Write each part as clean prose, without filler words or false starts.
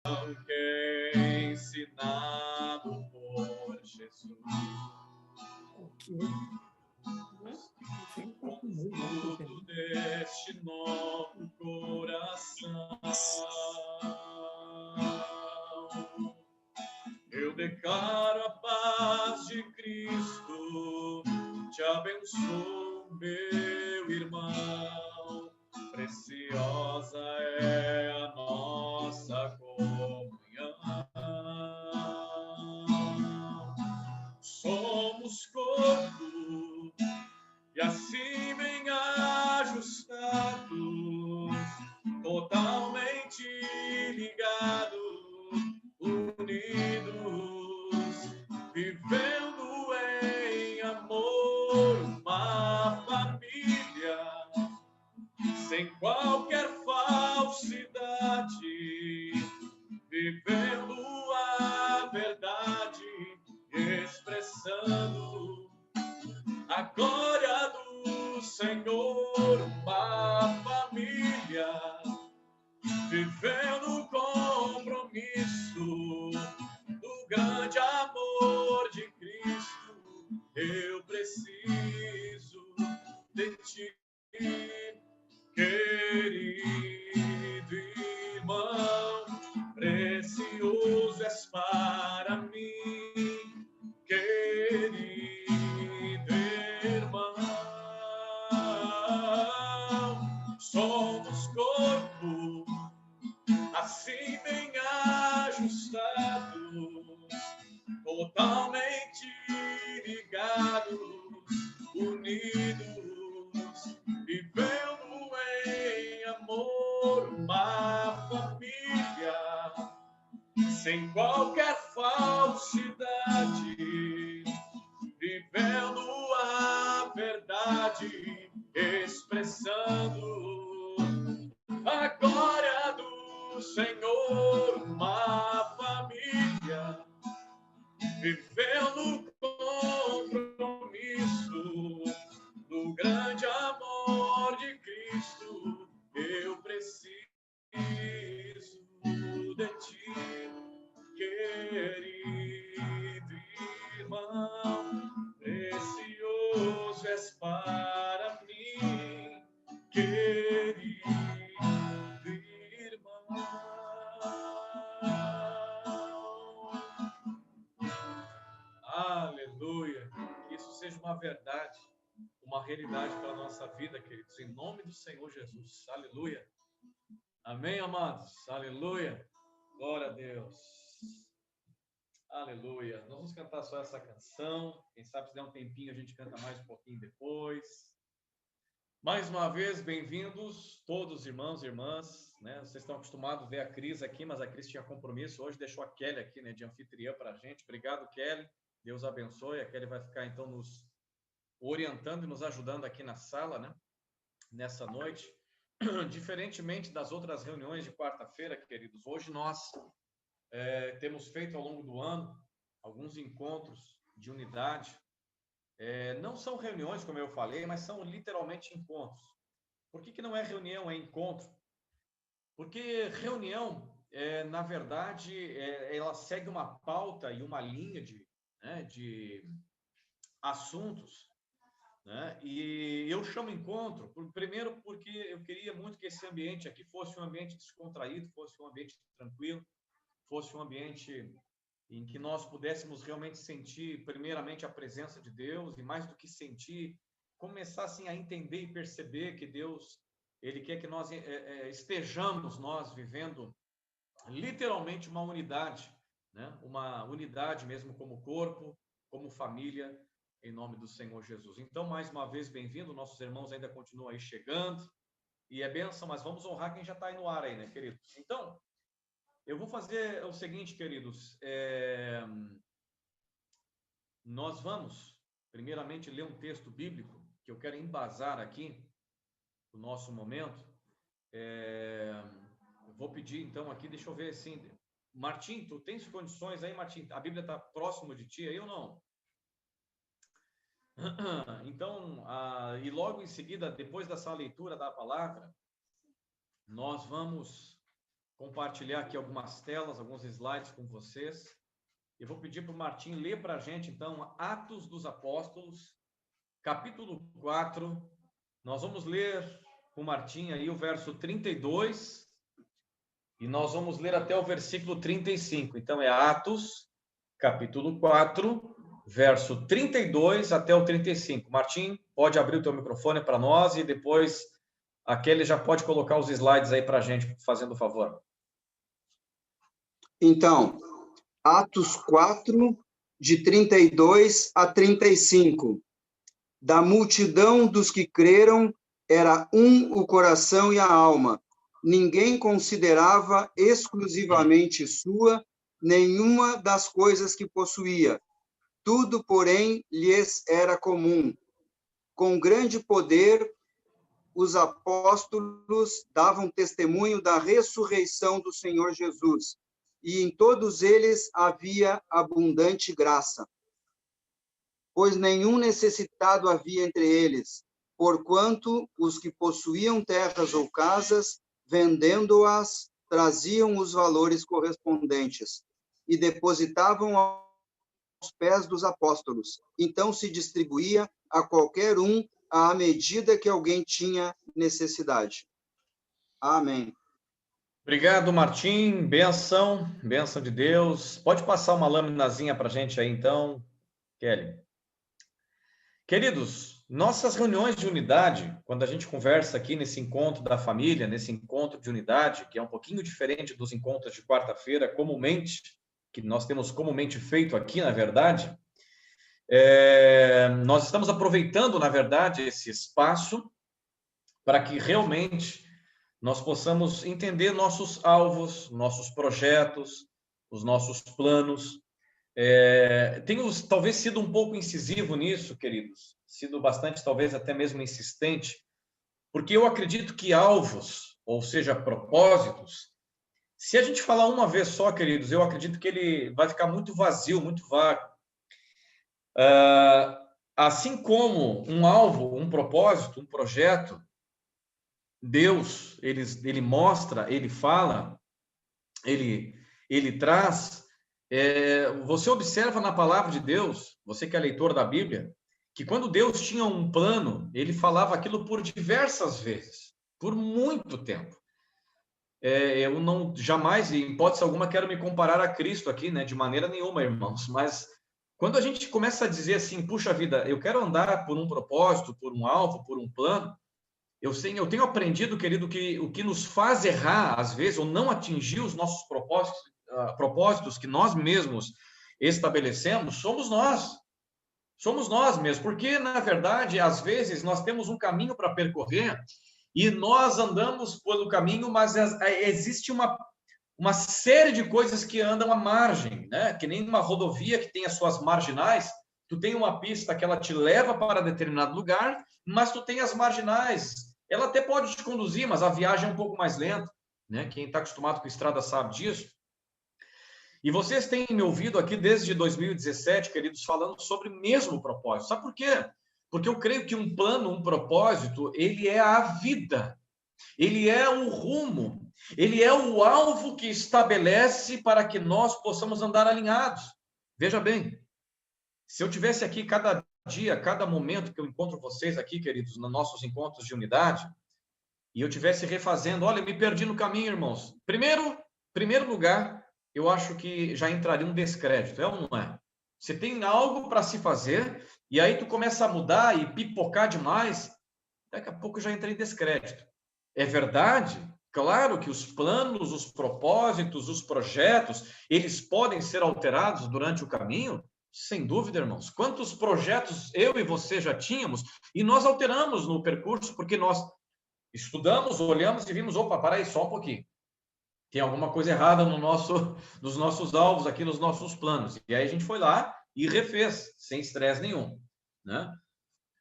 que é ensinado por Jesus. Fruto deste novo coração, eu declaro a paz de Cristo, te abençoo, meu irmão, preciosa é a nossa comunhão. Somos corpo e assim bem ajustados, totalmente ligados, unidos, vivendo em amor, uma família, sem qualquer falsidade, vivendo a verdade, expressando a glória do Senhor, uma família, vivendo o compromisso do grande amor de Cristo. Eu preciso de ti, querido irmão, precioso és para mim, querido irmão. Somos corpo, assim bem ajustados, totalmente ligados, unidos, vivendo em amor, uma família, sem qualquer falsidade, vivendo a verdade, expressando a glória do Senhor, uma família, vivendo o compromisso do grande amor de Cristo. Eu preciso de ti, querido irmão, precioso és para mim, querido irmão. Aleluia, que isso seja uma verdade, uma realidade para a nossa vida, queridos, em nome do Senhor Jesus. Aleluia. Amém, amados? Aleluia. Glória a Deus. Aleluia. Nós vamos cantar só essa canção. Quem sabe se der um tempinho a gente canta mais um pouquinho depois. Mais uma vez, bem-vindos todos, irmãos e irmãs, né? Vocês estão acostumados a ver a Cris aqui, mas a Cris tinha compromisso. Hoje deixou a Kelly aqui, né, de anfitriã para a gente. Obrigado, Kelly. Deus abençoe. A Kelly vai ficar, então, nos orientando e nos ajudando aqui na sala, né? Nessa noite. Diferentemente das outras reuniões de quarta-feira, queridos, hoje nós temos feito ao longo do ano alguns encontros de unidade. Não são reuniões, como eu falei, mas são literalmente encontros. Por que não é reunião, é encontro? Porque reunião, na verdade, ela segue uma pauta e uma linha de assuntos, né? E eu chamo encontro, primeiro porque eu queria muito que esse ambiente aqui fosse um ambiente descontraído, fosse um ambiente tranquilo, fosse um ambiente em que nós pudéssemos realmente sentir, primeiramente, a presença de Deus, e mais do que sentir, começar assim, a entender e perceber que Deus, Ele quer que nós estejamos nós vivendo literalmente uma unidade, né? Uma unidade mesmo como corpo, como família, em nome do Senhor Jesus. Então, mais uma vez, bem-vindo. Nossos irmãos ainda continuam aí chegando, e é bênção, mas vamos honrar quem já está aí no ar aí, né, queridos? Então, eu vou fazer o seguinte, queridos, nós vamos, primeiramente, ler um texto bíblico, que eu quero embasar aqui, o nosso momento. Eu vou pedir, então, aqui, deixa eu ver assim, Martim, tu tens condições aí, Martim? A Bíblia está próximo de ti aí ou não? Então, e logo em seguida, depois dessa leitura da palavra, nós vamos compartilhar aqui algumas telas, alguns slides com vocês. Eu vou pedir para o Martim ler para a gente, então, Atos dos Apóstolos, capítulo 4. Nós vamos ler com o Martim aí o verso 32 e nós vamos ler até o versículo 35. Então, é Atos, capítulo 4, verso 32 até o 35. Martim, pode abrir o teu microfone para nós e depois a Kelly já pode colocar os slides aí para a gente, fazendo o favor. Então, Atos 4, de 32 a 35. Da multidão dos que creram, era um o coração e a alma. Ninguém considerava exclusivamente sua nenhuma das coisas que possuía. Tudo, porém, lhes era comum. Com grande poder, os apóstolos davam testemunho da ressurreição do Senhor Jesus, e em todos eles havia abundante graça. Pois nenhum necessitado havia entre eles, porquanto os que possuíam terras ou casas, vendendo-as, traziam os valores correspondentes e depositavam aos pés dos apóstolos. Então se distribuía a qualquer um à medida que alguém tinha necessidade. Amém. Obrigado, Martim. Benção de Deus. Pode passar uma laminazinha para a gente aí, então, Kelly. Queridos, nossas reuniões de unidade, quando a gente conversa aqui nesse encontro da família, nesse encontro de unidade, que é um pouquinho diferente dos encontros de quarta-feira, comumente, que nós temos comumente feito aqui, na verdade, nós estamos aproveitando, na verdade, esse espaço para que realmente nós possamos entender nossos alvos, nossos projetos, os nossos planos. Tenho talvez sido um pouco incisivo nisso, queridos, sido bastante, talvez até mesmo insistente, porque eu acredito que alvos, ou seja, propósitos, se a gente falar uma vez só, queridos, eu acredito que ele vai ficar muito vazio, muito vago. Assim como um alvo, um propósito, um projeto, Deus, ele mostra, ele fala, ele traz. Você observa na palavra de Deus, você que é leitor da Bíblia, que quando Deus tinha um plano, ele falava aquilo por diversas vezes, por muito tempo. Eu não jamais, em hipótese alguma, quero me comparar a Cristo aqui, né? De maneira nenhuma, irmãos, mas quando a gente começa a dizer assim, puxa vida, eu quero andar por um propósito, por um alvo, por um plano, eu tenho aprendido, querido, que o que nos faz errar, às vezes, ou não atingir os nossos propósitos que nós mesmos estabelecemos, somos nós. Somos nós mesmos, porque, na verdade, às vezes, nós temos um caminho para percorrer e nós andamos pelo caminho, mas existe uma série de coisas que andam à margem, né? Que nem uma rodovia que tem as suas marginais, tu tem uma pista que ela te leva para determinado lugar, mas tu tem as marginais. Ela até pode te conduzir, mas a viagem é um pouco mais lenta, né? Quem está acostumado com estrada sabe disso. E vocês têm me ouvido aqui desde 2017, queridos, falando sobre o mesmo propósito. Sabe por quê? Porque eu creio que um plano, um propósito, ele é a vida. Ele é o rumo. Ele é o alvo que estabelece para que nós possamos andar alinhados. Veja bem, se eu tivesse aqui cada dia, cada momento que eu encontro vocês aqui, queridos, nos nossos encontros de unidade, e eu tivesse refazendo, olha, me perdi no caminho, irmãos. Primeiro lugar, eu acho que já entraria um descrédito, é ou não é? Você tem algo para se fazer, e aí tu começa a mudar e pipocar demais, daqui a pouco já entra em descrédito. É verdade? Claro que os planos, os propósitos, os projetos, eles podem ser alterados durante o caminho, sem dúvida, irmãos. Quantos projetos eu e você já tínhamos e nós alteramos no percurso porque nós estudamos, olhamos e vimos, opa, para aí só um pouquinho. Tem alguma coisa errada nos nossos alvos aqui, nos nossos planos. E aí a gente foi lá e refez, sem estresse nenhum, né?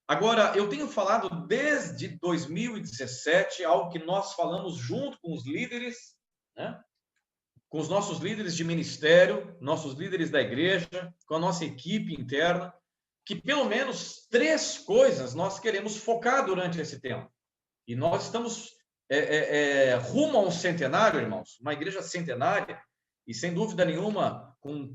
Agora, eu tenho falado desde 2017, algo que nós falamos junto com os líderes, né? Com os nossos líderes de ministério, nossos líderes da igreja, com a nossa equipe interna, que pelo menos 3 coisas nós queremos focar durante esse tempo. E nós estamos rumo a um centenário, irmãos, uma igreja centenária, e sem dúvida nenhuma, com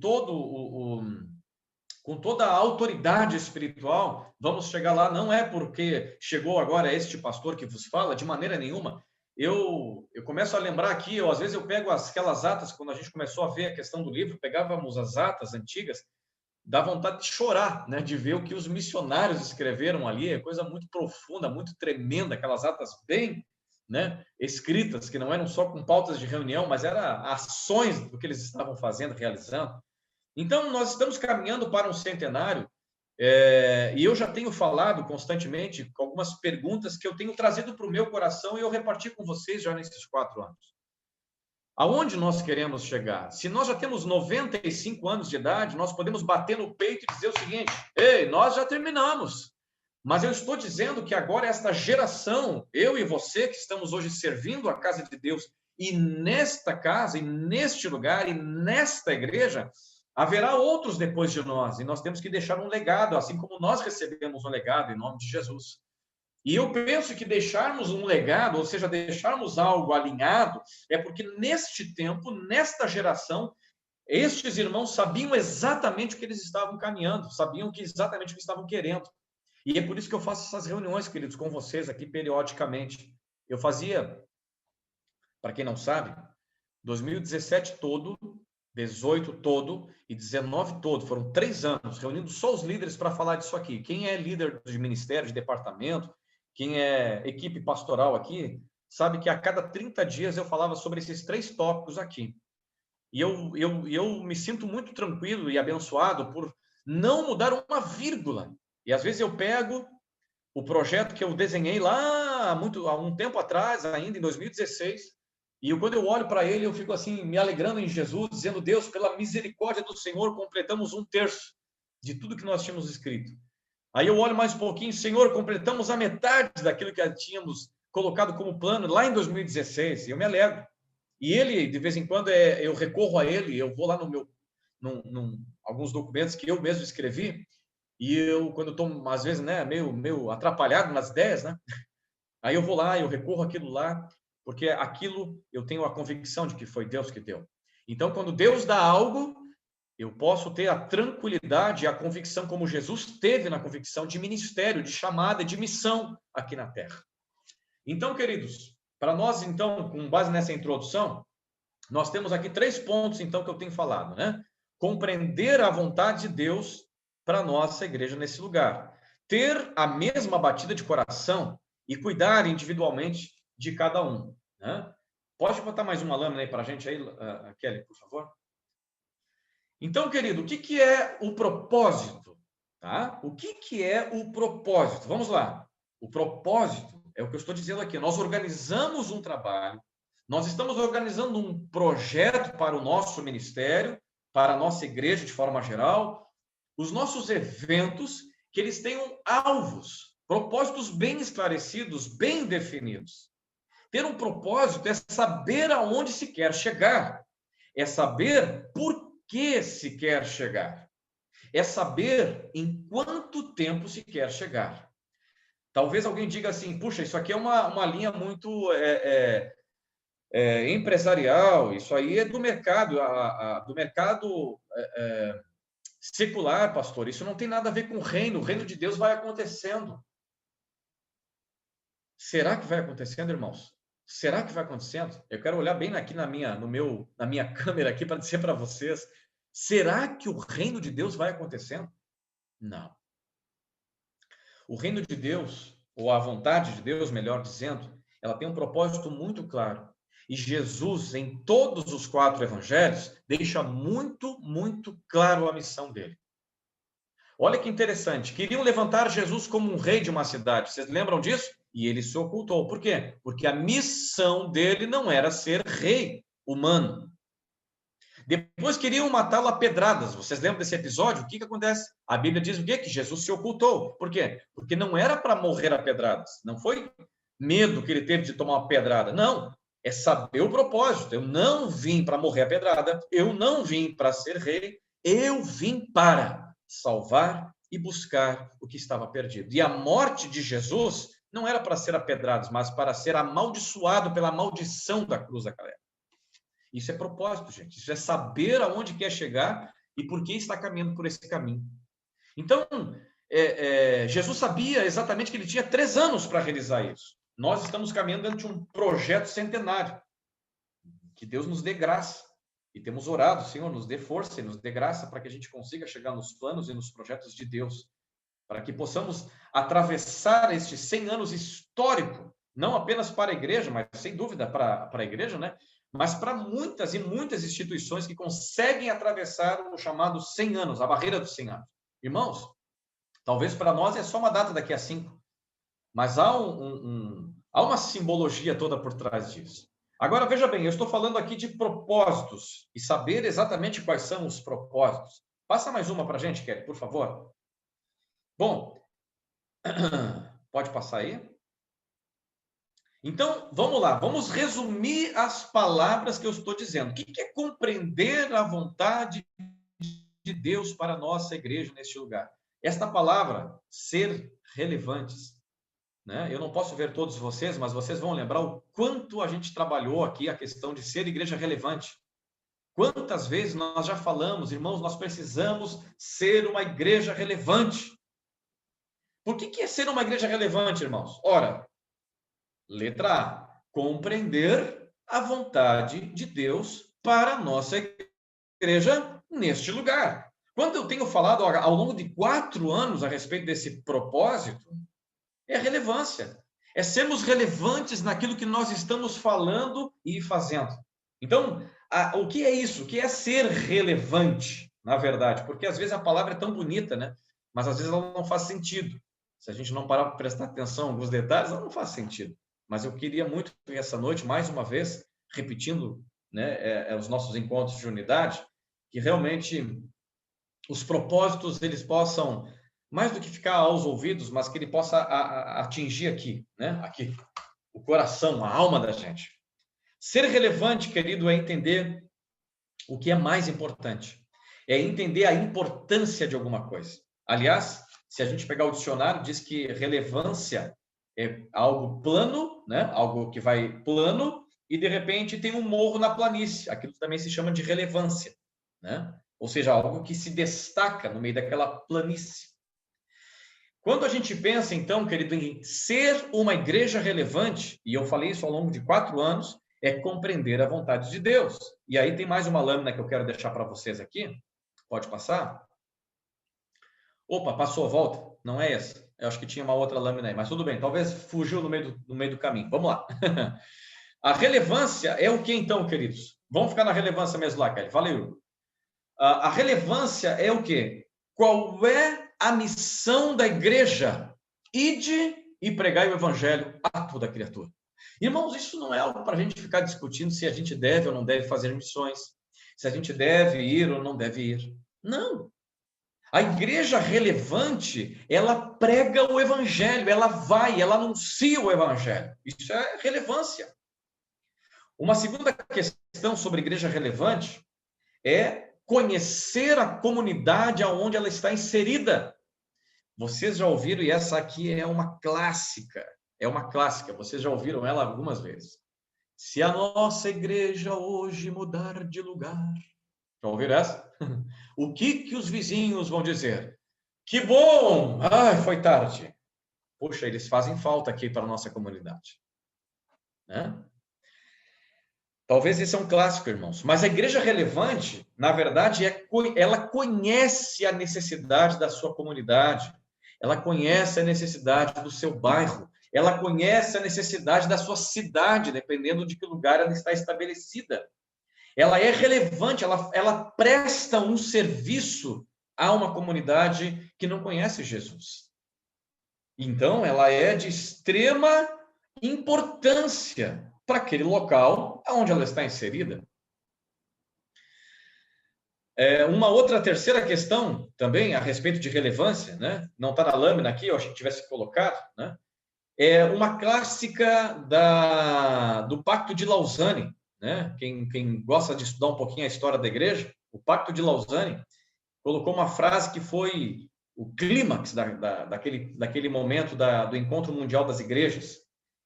toda a autoridade espiritual, vamos chegar lá. Não é porque chegou agora este pastor que vos fala, de maneira nenhuma. Eu começo a lembrar aqui, às vezes eu pego aquelas atas, quando a gente começou a ver a questão do livro, pegávamos as atas antigas, dá vontade de chorar, né, de ver o que os missionários escreveram ali, é coisa muito profunda, muito tremenda, aquelas atas bem, né, escritas, que não eram só com pautas de reunião, mas eram ações do que eles estavam fazendo, realizando. Então, nós estamos caminhando para um centenário, e eu já tenho falado constantemente com algumas perguntas que eu tenho trazido para o meu coração e eu reparti com vocês já nesses 4 anos. Aonde nós queremos chegar? Se nós já temos 95 anos de idade, nós podemos bater no peito e dizer o seguinte: ei, nós já terminamos. Mas eu estou dizendo que agora esta geração, eu e você que estamos hoje servindo a casa de Deus, e nesta casa, e neste lugar, e nesta igreja, haverá outros depois de nós, e nós temos que deixar um legado, assim como nós recebemos um legado em nome de Jesus. E eu penso que deixarmos um legado, ou seja, deixarmos algo alinhado, é porque neste tempo, nesta geração, estes irmãos sabiam exatamente o que eles estavam caminhando, sabiam exatamente o que estavam querendo. E é por isso que eu faço essas reuniões, queridos, com vocês aqui periodicamente. Eu fazia, para quem não sabe, 2017 todo, 18 todo e 19 todo, foram 3 anos, reunindo só os líderes para falar disso aqui. Quem é líder de ministério, de departamento, quem é equipe pastoral aqui, sabe que a cada 30 dias eu falava sobre esses 3 tópicos aqui. E eu me sinto muito tranquilo e abençoado por não mudar uma vírgula. E às vezes eu pego o projeto que eu desenhei lá há um tempo atrás, ainda em 2016, e quando eu olho para ele, eu fico assim, me alegrando em Jesus, dizendo: Deus, pela misericórdia do Senhor, completamos 1/3 de tudo que nós tínhamos escrito. Aí eu olho mais um pouquinho: Senhor, completamos a metade daquilo que tínhamos colocado como plano lá em 2016, e eu me alegro. E ele, de vez em quando, eu recorro a ele, eu vou lá alguns documentos que eu mesmo escrevi, e eu, quando estou, às vezes, né, meio atrapalhado nas ideias, né, aí eu vou lá, eu recorro àquilo lá, porque aquilo eu tenho a convicção de que foi Deus que deu. Então, quando Deus dá algo, eu posso ter a tranquilidade e a convicção, como Jesus teve na convicção de ministério, de chamada, de missão aqui na Terra. Então, queridos, para nós, então, com base nessa introdução, nós temos aqui 3 pontos, então, que eu tenho falado, né? Compreender a vontade de Deus para a nossa igreja nesse lugar. Ter a mesma batida de coração e cuidar individualmente de cada um, né? Pode botar mais uma lâmina aí para a gente aí, Kelly, por favor? Então, querido, o que é o propósito? Tá? O que é o propósito? Vamos lá. O propósito é o que eu estou dizendo aqui. Nós organizamos um trabalho, nós estamos organizando um projeto para o nosso ministério, para a nossa igreja de forma geral, os nossos eventos, que eles tenham alvos, propósitos bem esclarecidos, bem definidos. Ter um propósito é saber aonde se quer chegar, é saber por que se quer chegar, é saber em quanto tempo se quer chegar. Talvez alguém diga assim: puxa, isso aqui é uma linha muito empresarial, isso aí é do mercado, do mercado secular, pastor, isso não tem nada a ver com o reino de Deus vai acontecendo. Será que vai acontecendo, irmãos? Será que vai acontecendo? Eu quero olhar bem aqui na minha câmera aqui para dizer para vocês: será que o reino de Deus vai acontecendo? Não. O reino de Deus, ou a vontade de Deus, melhor dizendo, ela tem um propósito muito claro. E Jesus, em todos os 4 evangelhos, deixa muito, muito claro a missão dele. Olha que interessante. Queriam levantar Jesus como um rei de uma cidade. Vocês lembram disso? E ele se ocultou. Por quê? Porque a missão dele não era ser rei humano. Depois queriam matá-lo a pedradas. Vocês lembram desse episódio? O que acontece? A Bíblia diz o quê? Que Jesus se ocultou. Por quê? Porque não era para morrer a pedradas. Não foi medo que ele teve de tomar uma pedrada. Não. É saber o propósito. Eu não vim para morrer a pedrada. Eu não vim para ser rei. Eu vim para salvar e buscar o que estava perdido. E a morte de Jesus não era para ser apedrados, mas para ser amaldiçoado pela maldição da cruz daquela época. Isso é propósito, gente. Isso é saber aonde quer chegar e por que está caminhando por esse caminho. Então, Jesus sabia exatamente que ele tinha 3 anos para realizar isso. Nós estamos caminhando dentro de um projeto centenário. Que Deus nos dê graça. E temos orado, Senhor, nos dê força e nos dê graça para que a gente consiga chegar nos planos e nos projetos de Deus. Para que possamos atravessar este 100 anos histórico, não apenas para a igreja, mas sem dúvida para a igreja, né? Mas para muitas e muitas instituições que conseguem atravessar o chamado 100 anos, a barreira dos 100 anos. Irmãos, talvez para nós é só uma data daqui a 5, mas há uma simbologia toda por trás disso. Agora, veja bem, eu estou falando aqui de propósitos e saber exatamente quais são os propósitos. Passa mais uma para a gente, Kelly, por favor. Bom, pode passar aí? Então, vamos lá, vamos resumir as palavras que eu estou dizendo. O que é compreender a vontade de Deus para a nossa igreja neste lugar? Esta palavra, ser relevantes, né? Eu não posso ver todos vocês, mas vocês vão lembrar o quanto a gente trabalhou aqui a questão de ser igreja relevante. Quantas vezes nós já falamos, irmãos, nós precisamos ser uma igreja relevante. Por que é ser uma igreja relevante, irmãos? Ora, letra A, compreender a vontade de Deus para a nossa igreja neste lugar. Quando eu tenho falado ao longo de 4 anos a respeito desse propósito, é relevância. É sermos relevantes naquilo que nós estamos falando e fazendo. Então, o que é isso? O que é ser relevante, na verdade? Porque às vezes a palavra é tão bonita, né? Mas às vezes ela não faz sentido. Se a gente não parar para prestar atenção em alguns detalhes, ela não faz sentido. Mas eu queria muito essa noite, mais uma vez, repetindo, né, os nossos encontros de unidade, que realmente os propósitos eles possam, mais do que ficar aos ouvidos, mas que ele possa atingir aqui, né? Aqui, o coração, a alma da gente. Ser relevante, querido, é entender o que é mais importante. É entender a importância de alguma coisa. Aliás, se a gente pegar o dicionário, diz que relevância é algo plano, né? Algo que vai plano, e de repente tem um morro na planície. Aquilo também se chama de relevância, né? Ou seja, algo que se destaca no meio daquela planície. Quando a gente pensa, então, querido, em ser uma igreja relevante, e eu falei isso ao longo de 4 anos, é compreender a vontade de Deus. E aí tem mais uma lâmina que eu quero deixar para vocês aqui. Pode passar? Opa, passou, volta. Não é essa. Eu acho que tinha uma outra lâmina aí, mas tudo bem. Talvez fugiu no meio do caminho. Vamos lá. A relevância é o que então, queridos? Vamos ficar na relevância mesmo lá, Kelly. Valeu. A relevância é o quê? Qual é a missão da igreja? Ide e pregai o evangelho a toda criatura. Irmãos, isso não é algo para a gente ficar discutindo se a gente deve ou não deve fazer missões, se a gente deve ir ou não deve ir. Não. A igreja relevante, ela prega o evangelho, ela anuncia o evangelho. Isso é relevância. Uma segunda questão sobre igreja relevante é conhecer a comunidade aonde ela está inserida. Vocês já ouviram, e essa aqui é uma clássica, vocês já ouviram ela algumas vezes. Se a nossa igreja hoje mudar de lugar, já ouviram essa? O que os vizinhos vão dizer? Que bom! Ai, foi tarde. Poxa, eles fazem falta aqui para a nossa comunidade. Né? Talvez esse é um clássico, irmãos. Mas a igreja relevante, na verdade, ela conhece a necessidade da sua comunidade. Ela conhece a necessidade do seu bairro. Ela conhece a necessidade da sua cidade, dependendo de que lugar ela está estabelecida. Ela é relevante, ela presta um serviço a uma comunidade que não conhece Jesus. Então, ela é de extrema importância para aquele local onde ela está inserida. Uma outra terceira questão também a respeito de relevância, né? Não está na lâmina aqui, eu achei que tivesse colocado, né? É uma clássica do Pacto de Lausanne, né? Quem gosta de estudar um pouquinho a história da igreja, o Pacto de Lausanne colocou uma frase que foi o clímax daquele momento do Encontro Mundial das Igrejas.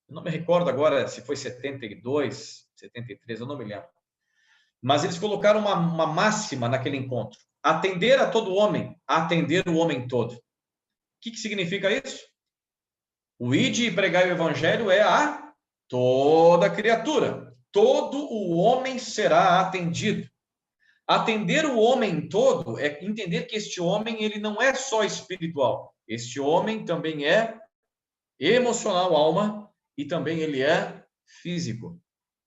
Eu não me recordo agora se foi 72, 73, eu não me lembro. Mas eles colocaram uma máxima naquele encontro: atender a todo homem, atender o homem todo. O que significa isso? O ide e pregar o evangelho é a toda criatura. Todo o homem será atendido. Atender o homem todo é entender que este homem ele não é só espiritual. Este homem também é emocional, alma, e também ele é físico.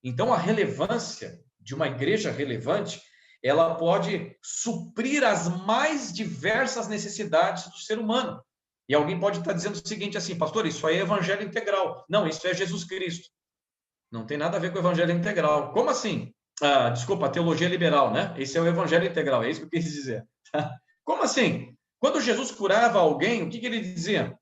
Então, a relevância de uma igreja relevante, ela pode suprir as mais diversas necessidades do ser humano. E alguém pode estar dizendo o seguinte assim: pastor, isso aí é evangelho integral. Não, isso é Jesus Cristo. Não tem nada a ver com o evangelho integral. Como assim? Desculpa, a teologia liberal, né? Esse é o evangelho integral, é isso que eu quis dizer. Como assim? Quando Jesus curava alguém, o que ele dizia?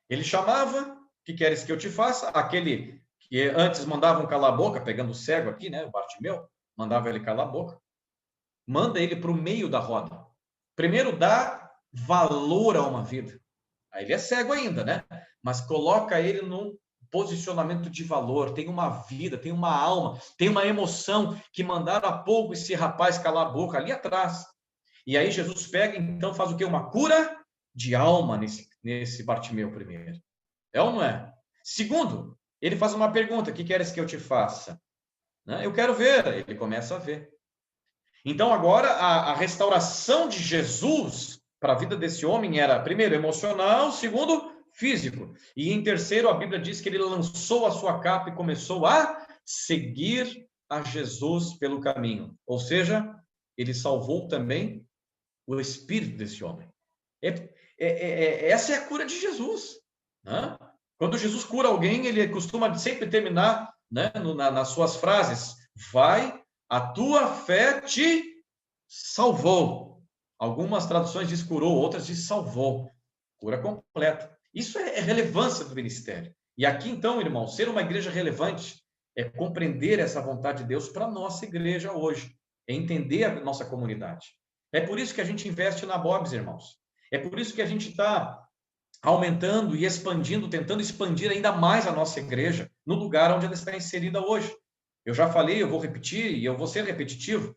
Ele chamava: o que queres que eu te faça? Aquele que antes mandavam calar a boca, pegando o cego aqui, né? O Bartimeu, mandava ele calar a boca. Manda ele para o meio da roda. Primeiro dá valor a uma vida. Aí ele é cego ainda, né? Mas coloca ele num posicionamento de valor, tem uma vida, tem uma alma, tem uma emoção, que mandaram há pouco esse rapaz calar a boca ali atrás. E aí Jesus pega, então faz o quê? Uma cura de alma nesse Bartimeu primeiro. É ou não é? Segundo, ele faz uma pergunta: o que queres que eu te faça? Eu quero ver. Ele começa a ver. Então agora a restauração de Jesus para a vida desse homem era, primeiro, emocional, segundo, físico. E em terceiro, a Bíblia diz que ele lançou a sua capa e começou a seguir a Jesus pelo caminho. Ou seja, ele salvou também o espírito desse homem. Essa é a cura de Jesus. Né? Quando Jesus cura alguém, ele costuma sempre terminar, né, nas suas frases: vai, a tua fé te salvou. Algumas traduções diz curou, outras diz salvou. Cura completa. Isso é relevância do ministério. E aqui, então, irmão, ser uma igreja relevante é compreender essa vontade de Deus para a nossa igreja hoje. É entender a nossa comunidade. É por isso que a gente investe na BOBS, irmãos. É por isso que a gente está aumentando e expandindo, tentando expandir ainda mais a nossa igreja no lugar onde ela está inserida hoje. Eu já falei, eu vou repetir e eu vou ser repetitivo.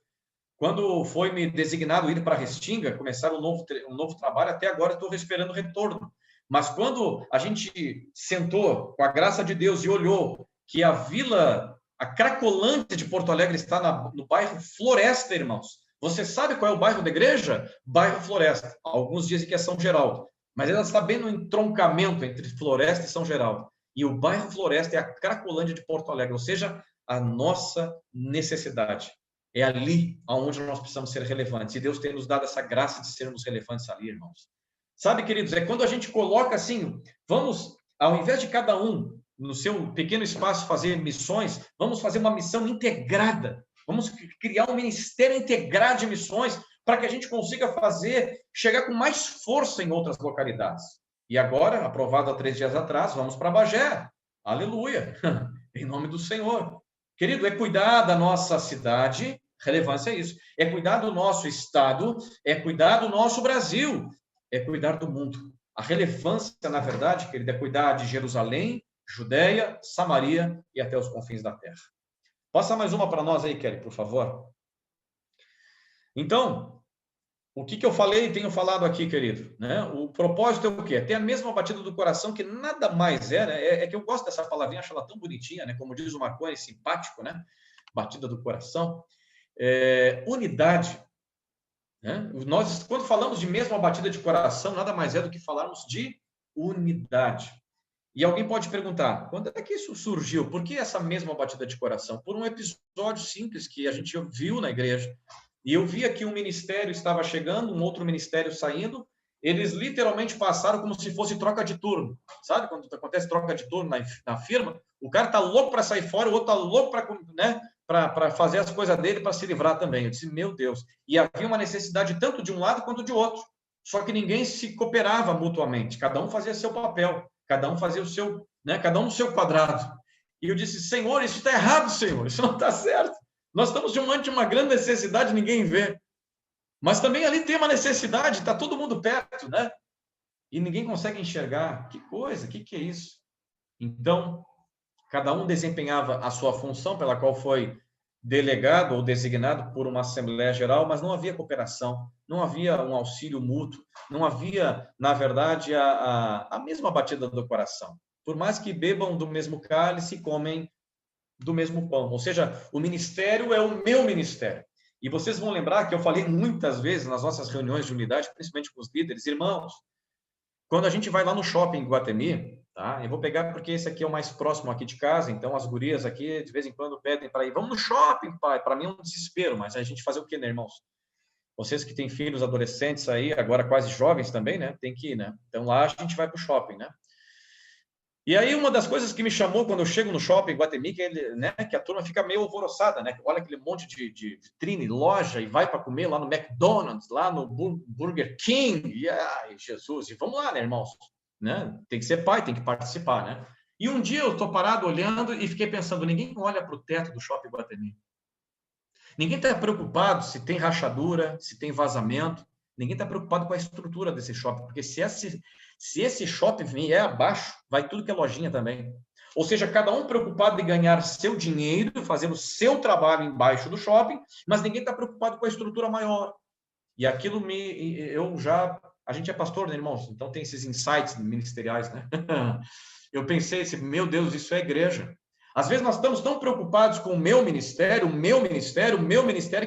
Quando foi me designado ir para Restinga, começar um novo trabalho, até agora estou esperando retorno. Mas quando a gente sentou, com a graça de Deus, e olhou que a vila, a Cracolândia de Porto Alegre está no bairro Floresta, irmãos. Você sabe qual é o bairro da igreja? Bairro Floresta. Alguns dizem que é São Geraldo. Mas ela está bem no entroncamento entre Floresta e São Geraldo. E o bairro Floresta é a Cracolândia de Porto Alegre, ou seja, a nossa necessidade. É ali onde nós precisamos ser relevantes. E Deus tem nos dado essa graça de sermos relevantes ali, irmãos. Sabe, queridos, é quando a gente coloca assim, vamos, ao invés de cada um, no seu pequeno espaço, fazer missões, vamos fazer uma missão integrada. Vamos criar um ministério integrado de missões para que a gente consiga chegar com mais força em outras localidades. E agora, aprovado há 3 dias atrás, vamos para Bagé. Aleluia! Em nome do Senhor. Querido, é cuidar da nossa cidade. Relevância é isso. É cuidar do nosso estado, é cuidar do nosso Brasil, é cuidar do mundo. A relevância, na verdade, querido, é cuidar de Jerusalém, Judeia, Samaria e até os confins da terra. Passa mais uma para nós aí, Kelly, por favor. Então, o que eu falei e tenho falado aqui, querido? Né? O propósito é o quê? É ter a mesma batida do coração, que nada mais é, né? É que eu gosto dessa palavrinha, acho ela tão bonitinha, né? Como diz o Marconi, simpático, né? Batida do coração. Unidade. Né? Nós, quando falamos de mesma batida de coração, nada mais é do que falarmos de unidade. E alguém pode perguntar, quando é que isso surgiu? Por que essa mesma batida de coração? Por um episódio simples que a gente viu na igreja. E eu via que um ministério estava chegando, um outro ministério saindo, eles literalmente passaram como se fosse troca de turno. Sabe quando acontece troca de turno na firma? O cara está louco para sair fora, o outro está louco para, né, para fazer as coisas dele, para se livrar também. Eu disse, meu Deus. E havia uma necessidade tanto de um lado quanto de outro. Só que ninguém se cooperava mutuamente. Cada um fazia seu papel. Cada um fazia o seu, né, cada um no seu quadrado. E eu disse, Senhor, isso está errado, Senhor. Isso não está certo. Nós estamos diante de uma grande necessidade, ninguém vê. Mas também ali tem uma necessidade, está todo mundo perto, né? E ninguém consegue enxergar. Que coisa, que é isso? Então, cada um desempenhava a sua função pela qual foi delegado ou designado por uma Assembleia Geral, mas não havia cooperação, não havia um auxílio mútuo, não havia, na verdade, a mesma batida do coração. Por mais que bebam do mesmo cálice, comem do mesmo pão. Ou seja, o ministério é o meu ministério. E vocês vão lembrar que eu falei muitas vezes nas nossas reuniões de unidade, principalmente com os líderes, irmãos, quando a gente vai lá no shopping em Guatemi, tá? Eu vou pegar porque esse aqui é o mais próximo aqui de casa, então as gurias aqui de vez em quando pedem para ir, vamos no shopping, pai. Para mim é um desespero, mas a gente fazer o quê, né, irmãos? Vocês que têm filhos adolescentes aí, agora quase jovens também, né? Tem que ir, né? Então lá a gente vai para o shopping, né? E aí, uma das coisas que me chamou quando eu chego no shopping Guatemi, que, né, que a turma fica meio alvoroçada, né? Olha aquele monte de vitrine, loja, e vai para comer lá no McDonald's, lá no Burger King. E, ai, Jesus, e vamos lá, né, irmãos? Né? Tem que ser pai, tem que participar, né? E um dia eu estou parado olhando e fiquei pensando, ninguém olha para o teto do shopping Guatemi. Ninguém está preocupado se tem rachadura, se tem vazamento. Ninguém está preocupado com a estrutura desse shopping, porque se esse shopping vier abaixo, vai tudo que é lojinha também. Ou seja, cada um preocupado em ganhar seu dinheiro, fazendo o seu trabalho embaixo do shopping, mas ninguém está preocupado com a estrutura maior. E aquilo a gente é pastor, né, irmãos? Então tem esses insights ministeriais, né? Eu pensei assim, meu Deus, isso é igreja. Às vezes nós estamos tão preocupados com o meu ministério,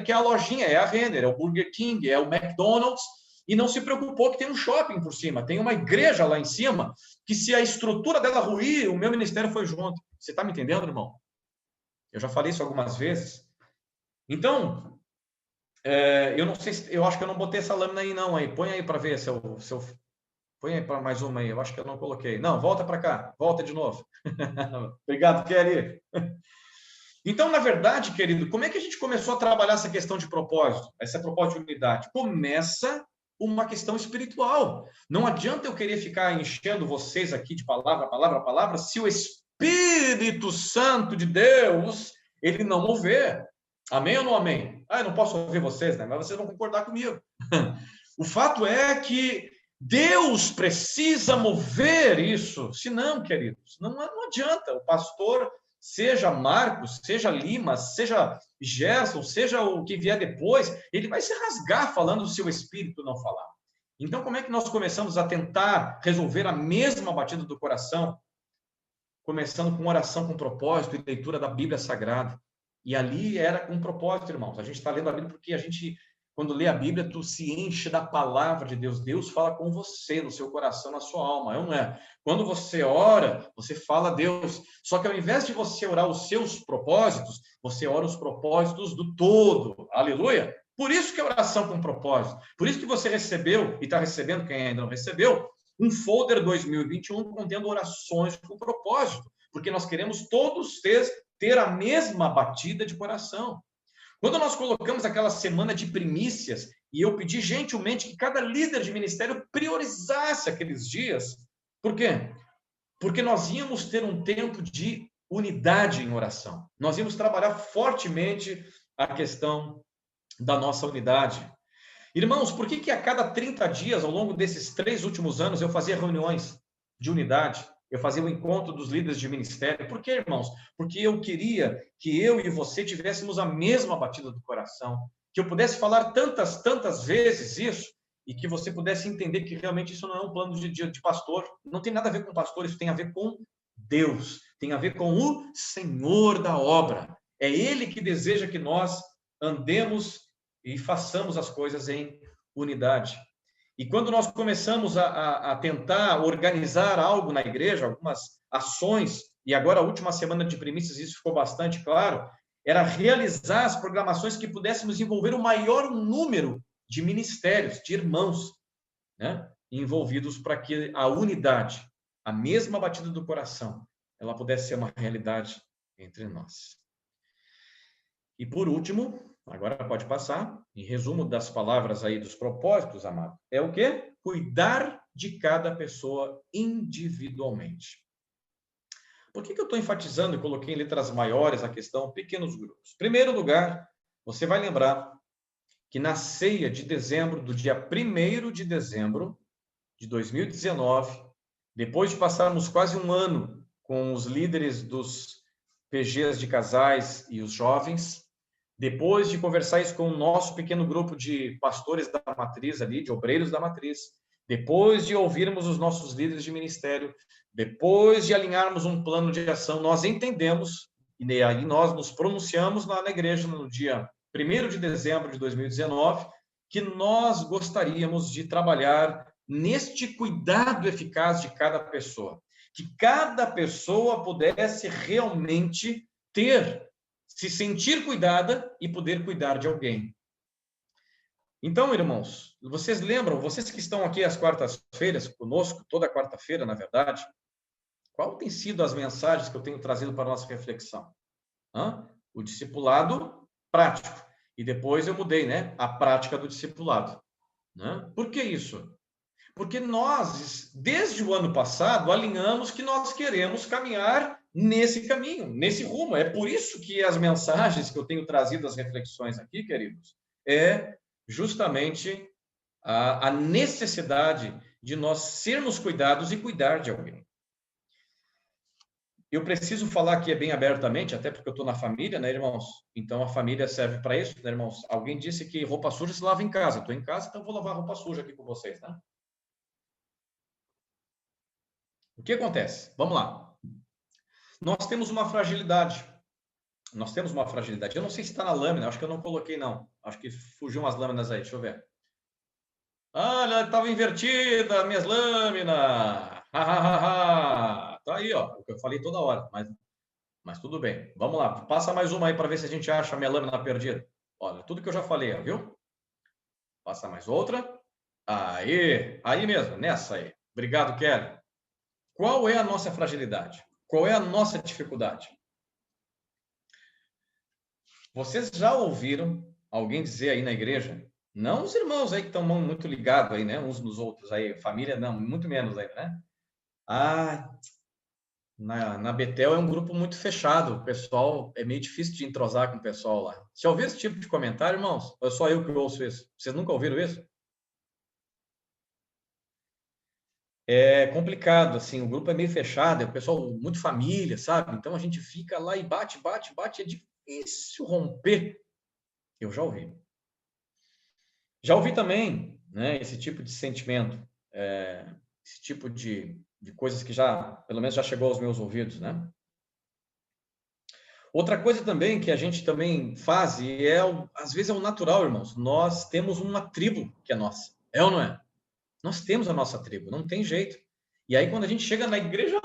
que é a lojinha, é a Renner, é o Burger King, é o McDonald's, e não se preocupou que tem um shopping por cima, tem uma igreja lá em cima, que se a estrutura dela ruir, o meu ministério foi junto. Você está me entendendo, irmão? Eu já falei isso algumas vezes. Então, eu não sei, eu acho que eu não botei essa lâmina aí não, aí. Põe aí para ver se eu põe aí para mais uma aí, eu acho que eu não coloquei. Não, volta para cá, volta de novo. Obrigado, Kelly. Então, na verdade, querido, como é que a gente começou a trabalhar essa questão de propósito, essa propósito de unidade? Começa uma questão espiritual. Não adianta eu querer ficar enchendo vocês aqui de palavra, se o Espírito Santo de Deus, ele não mover. Amém ou não amém? Eu não posso ouvir vocês, né? Mas vocês vão concordar comigo. O fato é que Deus precisa mover isso. Senão, queridos, não adianta. O pastor, seja Marcos, seja Lima, seja Gerson, seja o que vier depois, ele vai se rasgar falando se o Espírito não falar. Então, como é que nós começamos a tentar resolver a mesma batida do coração? Começando com oração com propósito e leitura da Bíblia Sagrada. E ali era com propósito, irmãos. A gente está lendo a Bíblia porque a gente, quando lê a Bíblia, tu se enche da palavra de Deus. Deus fala com você, no seu coração, na sua alma. Não é? Quando você ora, você fala a Deus. Só que ao invés de você orar os seus propósitos, você ora os propósitos do todo. Aleluia! Por isso que é oração com propósito. Por isso que você recebeu, e está recebendo, quem ainda não recebeu, um folder 2021 contendo orações com propósito, porque nós queremos todos ter a mesma batida de coração. Quando nós colocamos aquela semana de primícias, e eu pedi gentilmente que cada líder de ministério priorizasse aqueles dias, por quê? Porque nós íamos ter um tempo de unidade em oração. Nós íamos trabalhar fortemente a questão da nossa unidade. Irmãos, por que a cada 30 dias, ao longo desses 3 últimos anos, eu fazia reuniões de unidade? Eu fazia o encontro dos líderes de ministério. Por que, irmãos? Porque eu queria que eu e você tivéssemos a mesma batida do coração. Que eu pudesse falar tantas vezes isso e que você pudesse entender que realmente isso não é um plano de pastor. Não tem nada a ver com pastor, isso tem a ver com Deus. Tem a ver com o Senhor da obra. É Ele que deseja que nós andemos e façamos as coisas em unidade. E quando nós começamos a tentar organizar algo na igreja, algumas ações, e agora a última semana de primícias isso ficou bastante claro, era realizar as programações que pudéssemos envolver o maior número de ministérios, de irmãos, né, envolvidos para que a unidade, a mesma batida do coração, ela pudesse ser uma realidade entre nós. E por último, agora pode passar, em resumo das palavras aí dos propósitos, amado, é o quê? Cuidar de cada pessoa individualmente. Por que eu estou enfatizando e coloquei em letras maiores a questão pequenos grupos? Em primeiro lugar, você vai lembrar que na ceia de dezembro, do dia 1º de dezembro de 2019, depois de passarmos quase um ano com os líderes dos PGs de casais e os jovens, depois de conversar isso com o nosso pequeno grupo de pastores da matriz ali, de obreiros da matriz, depois de ouvirmos os nossos líderes de ministério, depois de alinharmos um plano de ação, nós entendemos, e aí nós nos pronunciamos lá na igreja no dia 1º de dezembro de 2019, que nós gostaríamos de trabalhar neste cuidado eficaz de cada pessoa, que cada pessoa pudesse realmente se sentir cuidada e poder cuidar de alguém. Então, irmãos, vocês lembram, vocês que estão aqui às quartas-feiras conosco, toda quarta-feira, na verdade, qual tem sido as mensagens que eu tenho trazido para a nossa reflexão? O discipulado prático. E depois eu mudei, né? A prática do discipulado. Por que isso? Porque nós, desde o ano passado, alinhamos que nós queremos caminhar nesse caminho, nesse rumo. É por isso que as mensagens que eu tenho trazido, as reflexões aqui, queridos, é justamente a necessidade de nós sermos cuidados e cuidar de alguém. Eu preciso falar aqui bem abertamente, até porque eu estou na família, né, irmãos? Então, a família serve para isso, né, irmãos? Alguém disse que roupa suja se lava em casa. Estou em casa, então vou lavar roupa suja aqui com vocês, tá? O que acontece? Vamos lá. Nós temos uma fragilidade. Eu não sei se está na lâmina, acho que eu não coloquei, não. Acho que fugiu umas lâminas aí, deixa eu ver. Ah, estava invertida, minhas lâminas. Tá aí, ó, o que eu falei toda hora, mas tudo bem. Vamos lá, passa mais uma aí para ver se a gente acha a minha lâmina perdida. Olha, tudo que eu já falei, ó, viu? Passa mais outra. Aí mesmo, nessa aí. Obrigado, Kelly. Qual é a nossa fragilidade? Qual é a nossa dificuldade? Vocês já ouviram alguém dizer aí na igreja, não os irmãos aí que estão muito ligados aí, né, uns nos outros aí, família não, muito menos aí, né? Na Betel é um grupo muito fechado, o pessoal, é meio difícil de entrosar com o pessoal lá. Já ouviu esse tipo de comentário, irmãos? Ou é só eu que ouço isso? Vocês nunca ouviram isso? É complicado, assim, o grupo é meio fechado, é o pessoal muito família, sabe? Então a gente fica lá e bate, é difícil romper. Eu já ouvi. Já ouvi também, né, esse tipo de sentimento, esse tipo de coisas que já, pelo menos já chegou aos meus ouvidos, né? Outra coisa também que a gente também faz, e às vezes é o natural, irmãos, nós temos uma tribo que é nossa, é ou não é? Nós temos a nossa tribo, não tem jeito. E aí quando a gente chega na igreja,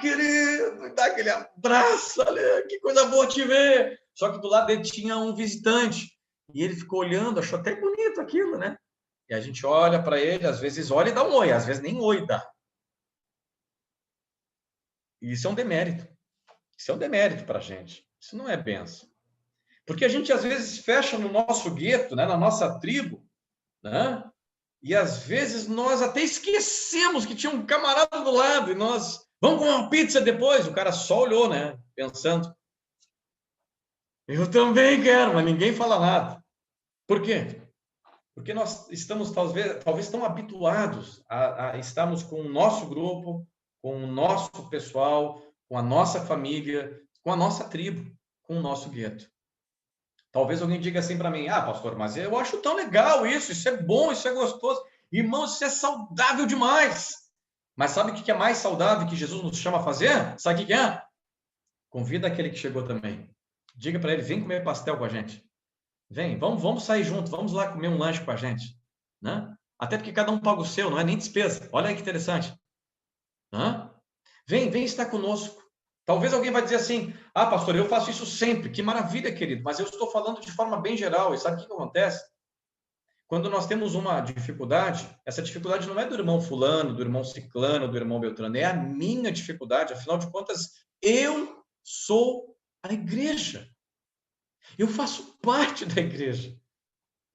querido, dá aquele abraço, olha, que coisa boa te ver. Só que do lado dele tinha um visitante, e ele ficou olhando, achou até bonito aquilo, né? E a gente olha para ele, às vezes olha e dá um oi, às vezes nem oi dá. E isso é um demérito. Isso é um demérito para a gente. Isso não é benção. Porque a gente, às vezes, fecha no nosso gueto, né, na nossa tribo, né? E, às vezes, nós até esquecemos que tinha um camarada do lado e nós vamos comer uma pizza depois. O cara só olhou, né, pensando. Eu também quero, mas ninguém fala nada. Por quê? Porque nós estamos, talvez tão habituados a estarmos com o nosso grupo, com o nosso pessoal, com a nossa família, com a nossa tribo, com o nosso gueto. Talvez alguém diga assim para mim, pastor, mas eu acho tão legal isso é bom, isso é gostoso. Irmãos, isso é saudável demais. Mas sabe o que é mais saudável que Jesus nos chama a fazer? Sabe o que é? Convida aquele que chegou também. Diga para ele, vem comer pastel com a gente. Vem, vamos sair junto, vamos lá comer um lanche com a gente. Né? Até porque cada um paga o seu, não é nem despesa. Olha aí que interessante. Vem estar conosco. Talvez alguém vai dizer assim, pastor, eu faço isso sempre. Que maravilha, querido, mas eu estou falando de forma bem geral. E sabe o que acontece? Quando nós temos uma dificuldade, essa dificuldade não é do irmão fulano, do irmão ciclano, do irmão beltrano, é a minha dificuldade. Afinal de contas, eu sou a igreja. Eu faço parte da igreja.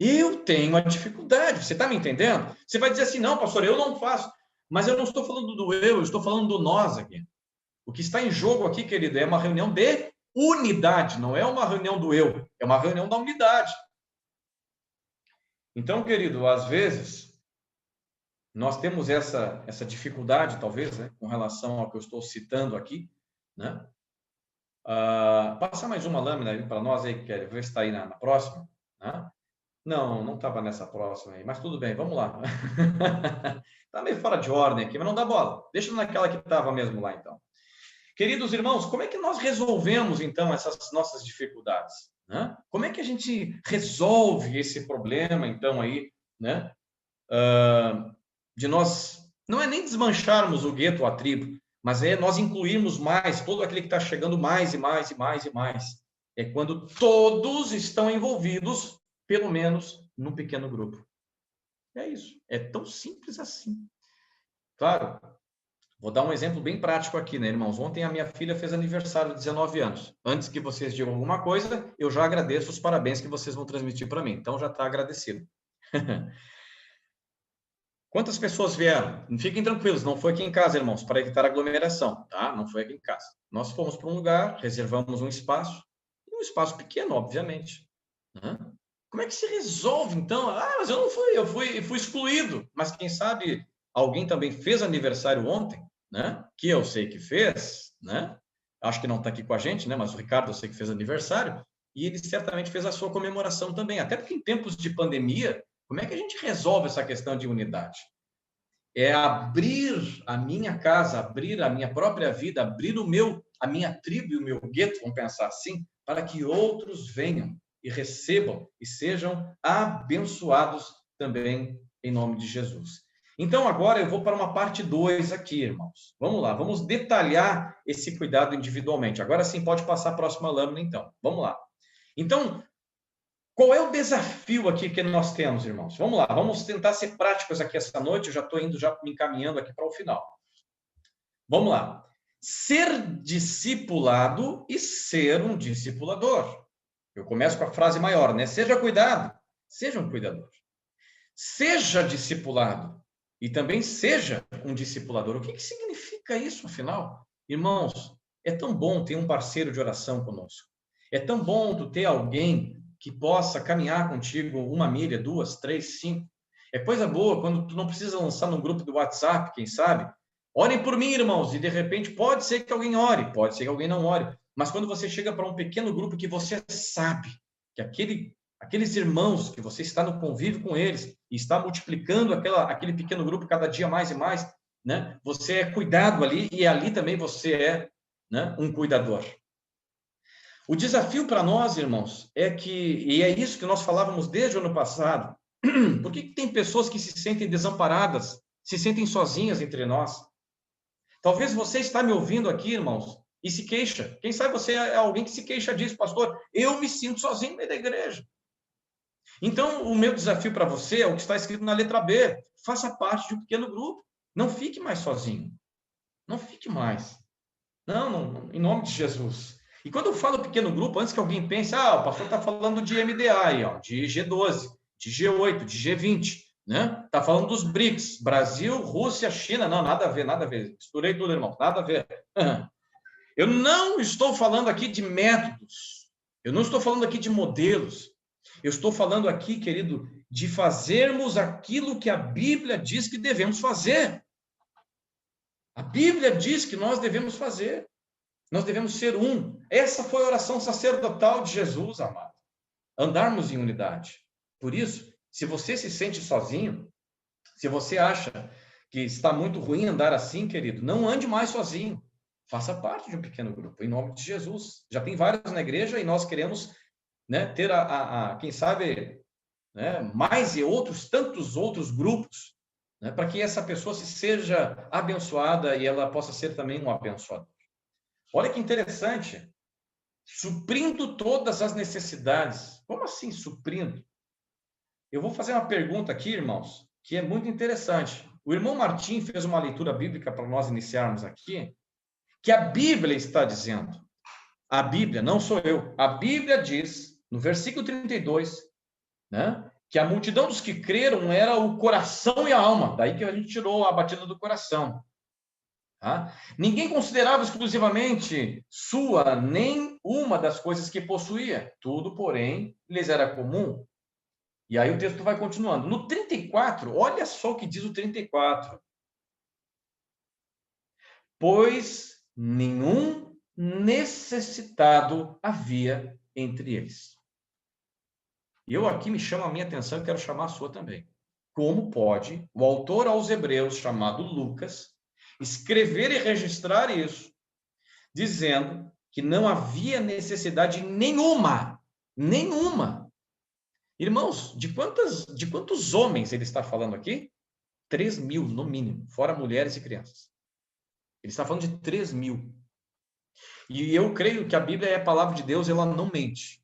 Eu tenho a dificuldade. Você está me entendendo? Você vai dizer assim, não, pastor, eu não faço. Mas eu não estou falando do eu estou falando do nós aqui. O que está em jogo aqui, querido, é uma reunião de unidade, não é uma reunião do eu, é uma reunião da unidade. Então, querido, às vezes, nós temos essa dificuldade, talvez, né, com relação ao que eu estou citando aqui, né? Passa mais uma lâmina aí para nós, aí, Kelly, ver se está aí na próxima. Né? Não estava nessa próxima aí, mas tudo bem, vamos lá. Está meio fora de ordem aqui, mas não dá bola. Deixa naquela que estava mesmo lá, então. Queridos irmãos, como é que nós resolvemos, então, essas nossas dificuldades? Né? Como é que a gente resolve esse problema, então, aí, né? De nós, não é nem desmancharmos o gueto, a tribo, mas é nós incluirmos mais, todo aquele que está chegando mais e mais e mais e mais. É quando todos estão envolvidos, pelo menos, num pequeno grupo. É isso. É tão simples assim. Claro, vou dar um exemplo bem prático aqui, né, irmãos? Ontem a minha filha fez aniversário de 19 anos. Antes que vocês digam alguma coisa, eu já agradeço os parabéns que vocês vão transmitir para mim. Então, já está agradecido. Quantas pessoas vieram? Fiquem tranquilos, não foi aqui em casa, irmãos, para evitar aglomeração, tá? Não foi aqui em casa. Nós fomos para um lugar, reservamos um espaço pequeno, obviamente. Né? Como é que se resolve, então? Mas eu não fui, eu fui excluído. Mas quem sabe alguém também fez aniversário ontem, né? Que eu sei que fez, né? Acho que não está aqui com a gente, né? Mas o Ricardo eu sei que fez aniversário e ele certamente fez a sua comemoração também. Até porque em tempos de pandemia, como é que a gente resolve essa questão de unidade? É abrir a minha casa, abrir a minha própria vida, abrir a minha tribo e o meu gueto, vamos pensar assim, para que outros venham e recebam e sejam abençoados também em nome de Jesus. Então, agora eu vou para uma parte 2 aqui, irmãos. Vamos lá, vamos detalhar esse cuidado individualmente. Agora sim, pode passar a próxima lâmina, então. Vamos lá. Então, qual é o desafio aqui que nós temos, irmãos? Vamos lá, vamos tentar ser práticos aqui essa noite. Eu já estou indo, já me encaminhando aqui para o final. Vamos lá. Ser discipulado e ser um discipulador. Eu começo com a frase maior, né? Seja cuidado, seja um cuidador. Seja discipulado e também seja um discipulador. O que significa isso, afinal? Irmãos, é tão bom ter um parceiro de oração conosco. É tão bom tu ter alguém que possa caminhar contigo 1 milha, 2, 3, 5. É coisa boa quando tu não precisa lançar num grupo do WhatsApp, quem sabe? Orem por mim, irmãos, e de repente pode ser que alguém ore, pode ser que alguém não ore, mas quando você chega para um pequeno grupo que você sabe que aqueles irmãos que você está no convívio com eles e está multiplicando aquele pequeno grupo cada dia mais e mais, né? Você é cuidado ali e ali também você é, né, um cuidador. O desafio para nós, irmãos, e é isso que nós falávamos desde o ano passado, por que tem pessoas que se sentem desamparadas, se sentem sozinhas entre nós? Talvez você está me ouvindo aqui, irmãos, e se queixa. Quem sabe você é alguém que se queixa disso, pastor, eu me sinto sozinho no meio da igreja. Então, o meu desafio para você é o que está escrito na letra B, faça parte de um pequeno grupo, não fique mais sozinho, não fique mais. Não, em nome de Jesus. E quando eu falo pequeno grupo, antes que alguém pense, o pastor está falando de MDA aí, ó, de G12, de G8, de G20, né? Está falando dos BRICS, Brasil, Rússia, China. Não, nada a ver, nada a ver. Misturei tudo, irmão, nada a ver. Eu não estou falando aqui de métodos, eu não estou falando aqui de modelos, eu estou falando aqui, querido, de fazermos aquilo que a Bíblia diz que devemos fazer. A Bíblia diz que nós devemos fazer. Nós devemos ser um. Essa foi a oração sacerdotal de Jesus, amado. Andarmos em unidade. Por isso, se você se sente sozinho, se você acha que está muito ruim andar assim, querido, não ande mais sozinho. Faça parte de um pequeno grupo, em nome de Jesus. Já tem vários na igreja e nós queremos, né, ter quem sabe, né, mais e tantos outros grupos, né, para que essa pessoa seja abençoada e ela possa ser também um abençoador. Olha que interessante, suprindo todas as necessidades. Como assim suprindo? Eu vou fazer uma pergunta aqui, irmãos, que é muito interessante. O irmão Martim fez uma leitura bíblica para nós iniciarmos aqui, que a Bíblia está dizendo. A Bíblia, não sou eu. A Bíblia diz, no versículo 32, né, que a multidão dos que creram era o coração e a alma. Daí que a gente tirou a batida do coração. Tá? Ninguém considerava exclusivamente sua nem uma das coisas que possuía. Tudo, porém, lhes era comum. E aí o texto vai continuando. No 34, olha só o que diz o 34. Pois nenhum necessitado havia entre eles. E eu aqui me chama a minha atenção e quero chamar a sua também. Como pode o autor aos Hebreus, chamado Lucas, escrever e registrar isso, dizendo que não havia necessidade nenhuma. Irmãos, de quantos homens ele está falando aqui? 3.000, no mínimo, fora mulheres e crianças. Ele está falando de 3.000. E eu creio que a Bíblia é a palavra de Deus, ela não mente.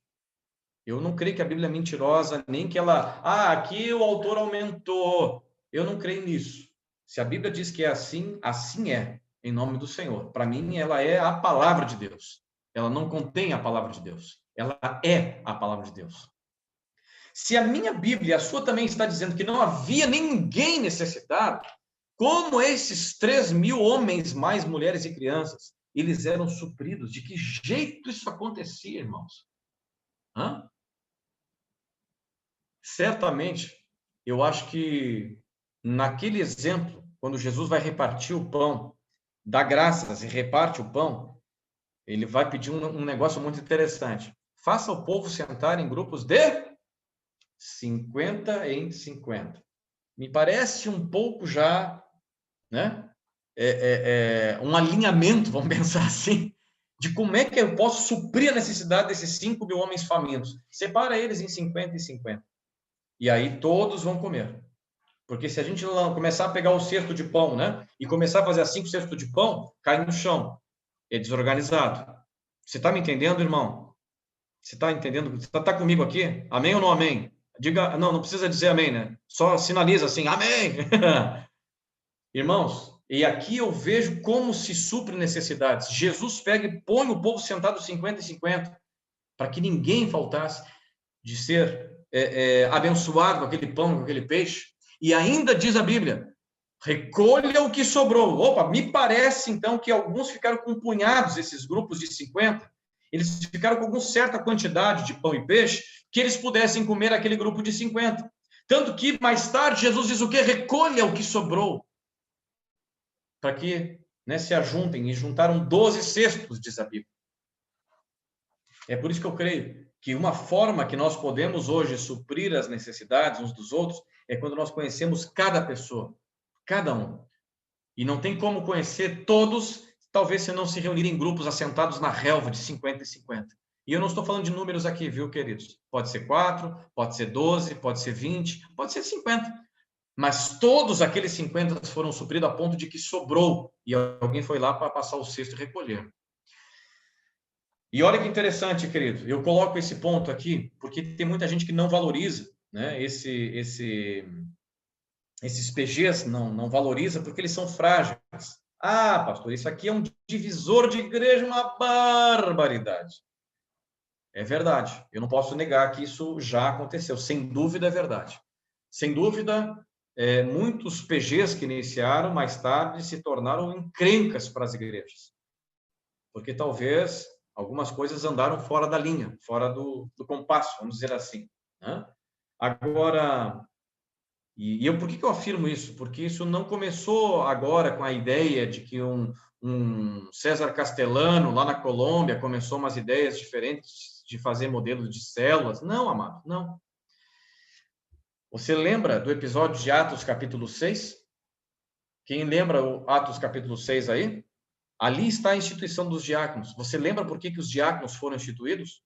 Eu não creio que a Bíblia é mentirosa, nem que ela... aqui o autor aumentou. Eu não creio nisso. Se a Bíblia diz que é assim, assim é, em nome do Senhor. Para mim, ela é a palavra de Deus. Ela não contém a palavra de Deus. Ela é a palavra de Deus. Se a minha Bíblia, a sua também está dizendo que não havia ninguém necessitado, como esses 3.000 homens, mais mulheres e crianças, eles eram supridos? De que jeito isso acontecia, irmãos? Certamente, eu acho que naquele exemplo, quando Jesus vai repartir o pão, dá graças e reparte o pão, ele vai pedir um negócio muito interessante. Faça o povo sentar em grupos de 50 em 50. Me parece um pouco já, né? Um alinhamento, vamos pensar assim, de como é que eu posso suprir a necessidade desses 5.000 homens famintos. Separa eles em 50 e 50. E aí todos vão comer. Porque se a gente começar a pegar o cesto de pão, né? E começar a fazer 5 cestos de pão, cai no chão. É desorganizado. Você está me entendendo, irmão? Você está entendendo? Você está comigo aqui? Amém ou não amém? Diga, não precisa dizer amém, né? Só sinaliza assim, amém! Irmãos, e aqui eu vejo como se supre necessidades. Jesus pega e põe o povo sentado 50 e 50, para que ninguém faltasse de ser abençoado com aquele pão, com aquele peixe. E ainda diz a Bíblia, recolha o que sobrou. Opa, me parece então que alguns ficaram com punhados, esses grupos de 50, eles ficaram com alguma certa quantidade de pão e peixe, que eles pudessem comer aquele grupo de 50. Tanto que mais tarde Jesus diz o quê? Recolha o que sobrou. Para que, né, se ajuntem, e juntaram 12 cestos, diz a Bíblia. É por isso que eu creio que uma forma que nós podemos hoje suprir as necessidades uns dos outros é quando nós conhecemos cada pessoa, cada um. E não tem como conhecer todos, talvez se não se reunirem em grupos assentados na relva de 50 e 50. E eu não estou falando de números aqui, viu, queridos? Pode ser 4, pode ser 12, pode ser 20, pode ser 50. Mas todos aqueles 50 foram supridos a ponto de que sobrou. E alguém foi lá para passar o cesto e recolher. E olha que interessante, querido. Eu coloco esse ponto aqui, porque tem muita gente que não valoriza, né? Esses PGs não valoriza porque eles são frágeis. Pastor, isso aqui é um divisor de igreja, uma barbaridade. É verdade. Eu não posso negar que isso já aconteceu. Sem dúvida é verdade. Sem dúvida, muitos PGs que iniciaram, mais tarde, se tornaram encrencas para as igrejas. Porque talvez algumas coisas andaram fora da linha, fora do compasso, vamos dizer assim. Né? Agora, por que eu afirmo isso? Porque isso não começou agora com a ideia de que um César Castellano, lá na Colômbia, começou umas ideias diferentes de fazer modelos de células. Não, amado, não. Você lembra do episódio de Atos, capítulo 6? Quem lembra o Atos, capítulo 6 aí? Ali está a instituição dos diáconos. Você lembra por que os diáconos foram instituídos?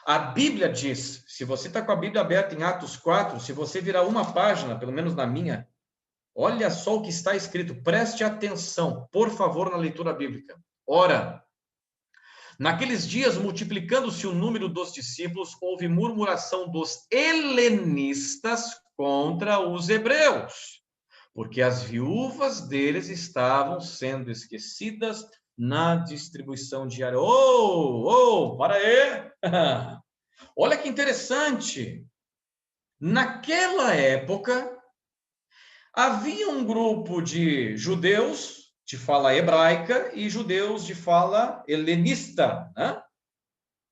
A Bíblia diz, se você está com a Bíblia aberta em Atos 4, se você virar uma página, pelo menos na minha, olha só o que está escrito. Preste atenção, por favor, na leitura bíblica. Ora, naqueles dias, multiplicando-se o número dos discípulos, houve murmuração dos helenistas contra os hebreus, porque as viúvas deles estavam sendo esquecidas na distribuição diária. Para aí! Olha que interessante. Naquela época, havia um grupo de judeus de fala hebraica e judeus de fala helenista, né?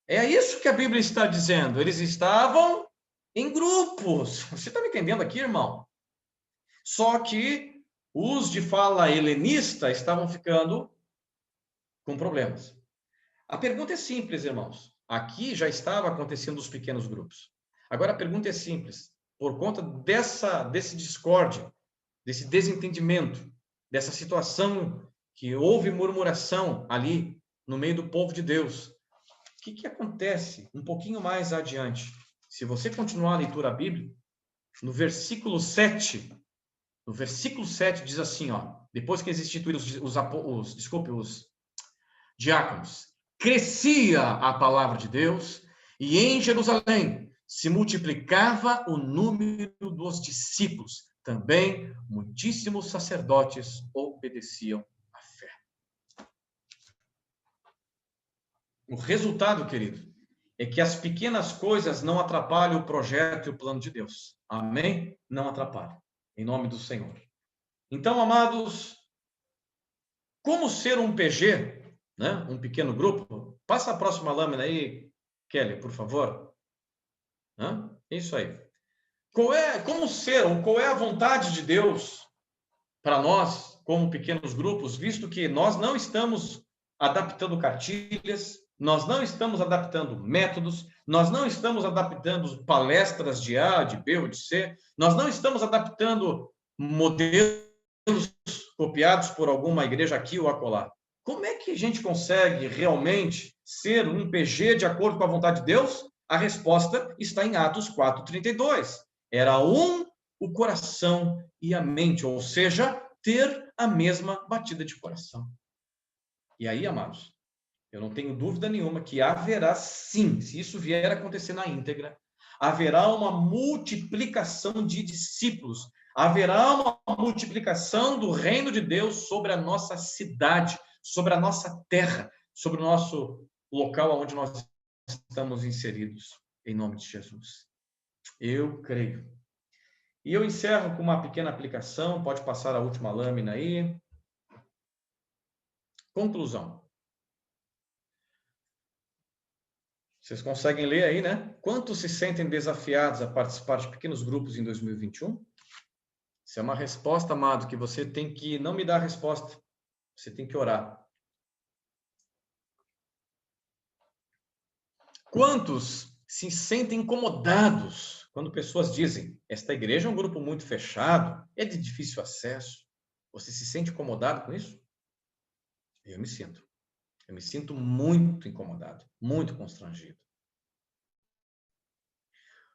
É isso que a Bíblia está dizendo. Eles estavam em grupos. Você está me entendendo aqui, irmão? Só que os de fala helenista estavam ficando com problemas. A pergunta é simples, irmãos. Aqui já estava acontecendo os pequenos grupos. Agora a pergunta é simples. Por conta desse discórdia, desse desentendimento, dessa situação que houve murmuração ali no meio do povo de Deus, o que acontece um pouquinho mais adiante? Se você continuar a leitura bíblica, no versículo 7 diz assim, ó, depois que eles instituíram os diáconos, crescia a palavra de Deus e em Jerusalém se multiplicava o número dos discípulos. Também muitíssimos sacerdotes obedeciam à fé. O resultado, querido, é que as pequenas coisas não atrapalham o projeto e o plano de Deus. Amém? Não atrapalham. Em nome do Senhor. Então, amados, como ser um PG, né? Um pequeno grupo? Passa a próxima lâmina aí, Kelly, por favor. Isso aí. Qual é a vontade de Deus para nós, como pequenos grupos, visto que nós não estamos adaptando cartilhas, nós não estamos adaptando métodos, nós não estamos adaptando palestras de A, de B ou de C, nós não estamos adaptando modelos copiados por alguma igreja aqui ou acolá. Como é que a gente consegue realmente ser um PG de acordo com a vontade de Deus? A resposta está em Atos 4:32. Era o coração e a mente, ou seja, ter a mesma batida de coração. E aí, amados, eu não tenho dúvida nenhuma que haverá sim, se isso vier a acontecer na íntegra, haverá uma multiplicação de discípulos, haverá uma multiplicação do reino de Deus sobre a nossa cidade, sobre a nossa terra, sobre o nosso local onde nós estamos inseridos, em nome de Jesus. Eu creio. E eu encerro com uma pequena aplicação, pode passar a última lâmina aí. Conclusão. Vocês conseguem ler aí, né? Quantos se sentem desafiados a participar de pequenos grupos em 2021? Isso é uma resposta, amado, que você tem que não me dar a resposta. Você tem que orar. Quantos se sentem incomodados quando pessoas dizem: esta igreja é um grupo muito fechado, é de difícil acesso? Você se sente incomodado com isso? Eu me sinto. Eu me sinto muito incomodado, muito constrangido.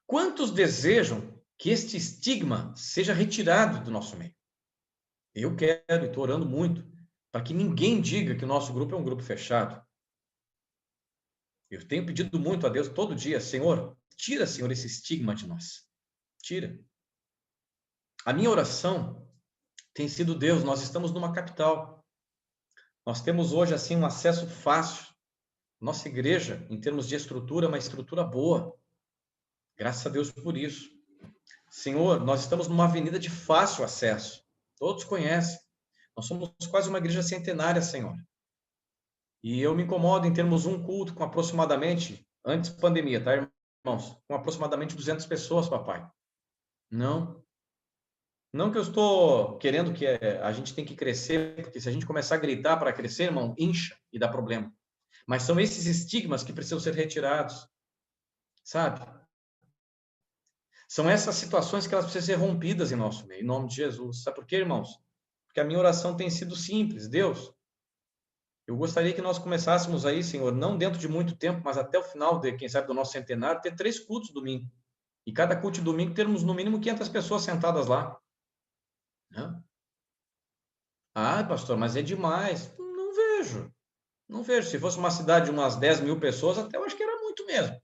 Quantos desejam que este estigma seja retirado do nosso meio? Eu quero e estou orando muito para que ninguém diga que o nosso grupo é um grupo fechado. Eu tenho pedido muito a Deus todo dia: Senhor, tira, Senhor, esse estigma de nós. Tira. A minha oração tem sido: Deus, nós estamos numa capital. Nós temos hoje, assim, um acesso fácil. Nossa igreja, em termos de estrutura, é uma estrutura boa. Graças a Deus por isso. Senhor, nós estamos numa avenida de fácil acesso. Todos conhecem. Nós somos quase uma igreja centenária, Senhor. E eu me incomodo em termos um culto com aproximadamente, antes da pandemia, tá, irmãos? Com aproximadamente 200 pessoas, papai. Não. Não que eu estou querendo que a gente tem que crescer, porque se a gente começar a gritar para crescer, irmão, incha e dá problema. Mas são esses estigmas que precisam ser retirados, sabe? São essas situações que elas precisam ser rompidas em nosso meio, em nome de Jesus. Sabe por quê, irmãos? Porque a minha oração tem sido simples. Deus, eu gostaria que nós começássemos aí, Senhor, não dentro de muito tempo, mas até o final, quem sabe, do nosso centenário, ter 3 cultos domingo. E cada culto de domingo termos no mínimo 500 pessoas sentadas lá. Ah, pastor, mas é demais. Não vejo. Não vejo. Se fosse uma cidade de umas 10 mil pessoas, até eu acho que era muito mesmo.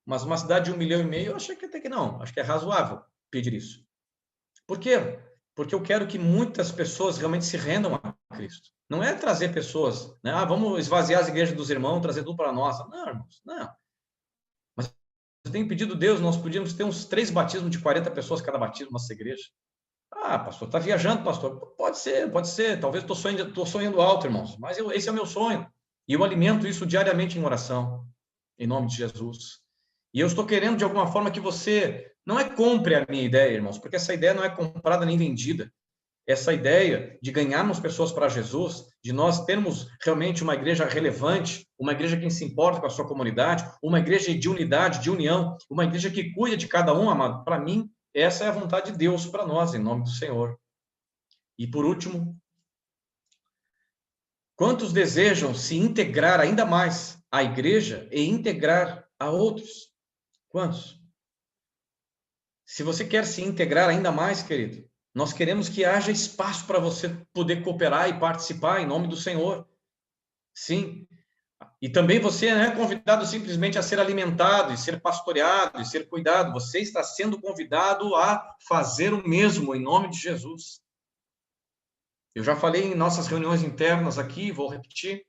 Mas uma cidade de 1,5 milhão, eu acho que até que não. Acho que é razoável pedir isso. Por quê? Porque eu quero que muitas pessoas realmente se rendam a Cristo. Não é trazer pessoas, né? Ah, vamos esvaziar as igrejas dos irmãos, trazer tudo para a nossa. Não, irmãos, não. Mas eu tenho pedido a Deus, nós podíamos ter uns 3 batismos de 40 pessoas cada batismo na nossa igreja. Ah, pastor, está viajando, pastor. Pode ser. Talvez estou sonhando alto, irmãos. Mas esse é o meu sonho. E eu alimento isso diariamente em oração, em nome de Jesus. E eu estou querendo, de alguma forma, que você Não é compre a minha ideia, irmãos, porque essa ideia não é comprada nem vendida. Essa ideia de ganharmos pessoas para Jesus, de nós termos realmente uma igreja relevante, uma igreja que se importa com a sua comunidade, uma igreja de unidade, de união, uma igreja que cuida de cada um, amado, para mim, essa é a vontade de Deus para nós, em nome do Senhor. E por último, quantos desejam se integrar ainda mais à igreja e integrar a outros? Quantos? Se você quer se integrar ainda mais, querido, nós queremos que haja espaço para você poder cooperar e participar em nome do Senhor. Sim. E também você não é convidado simplesmente a ser alimentado, e ser pastoreado, e ser cuidado. Você está sendo convidado a fazer o mesmo em nome de Jesus. Eu já falei em nossas reuniões internas aqui, vou repetir,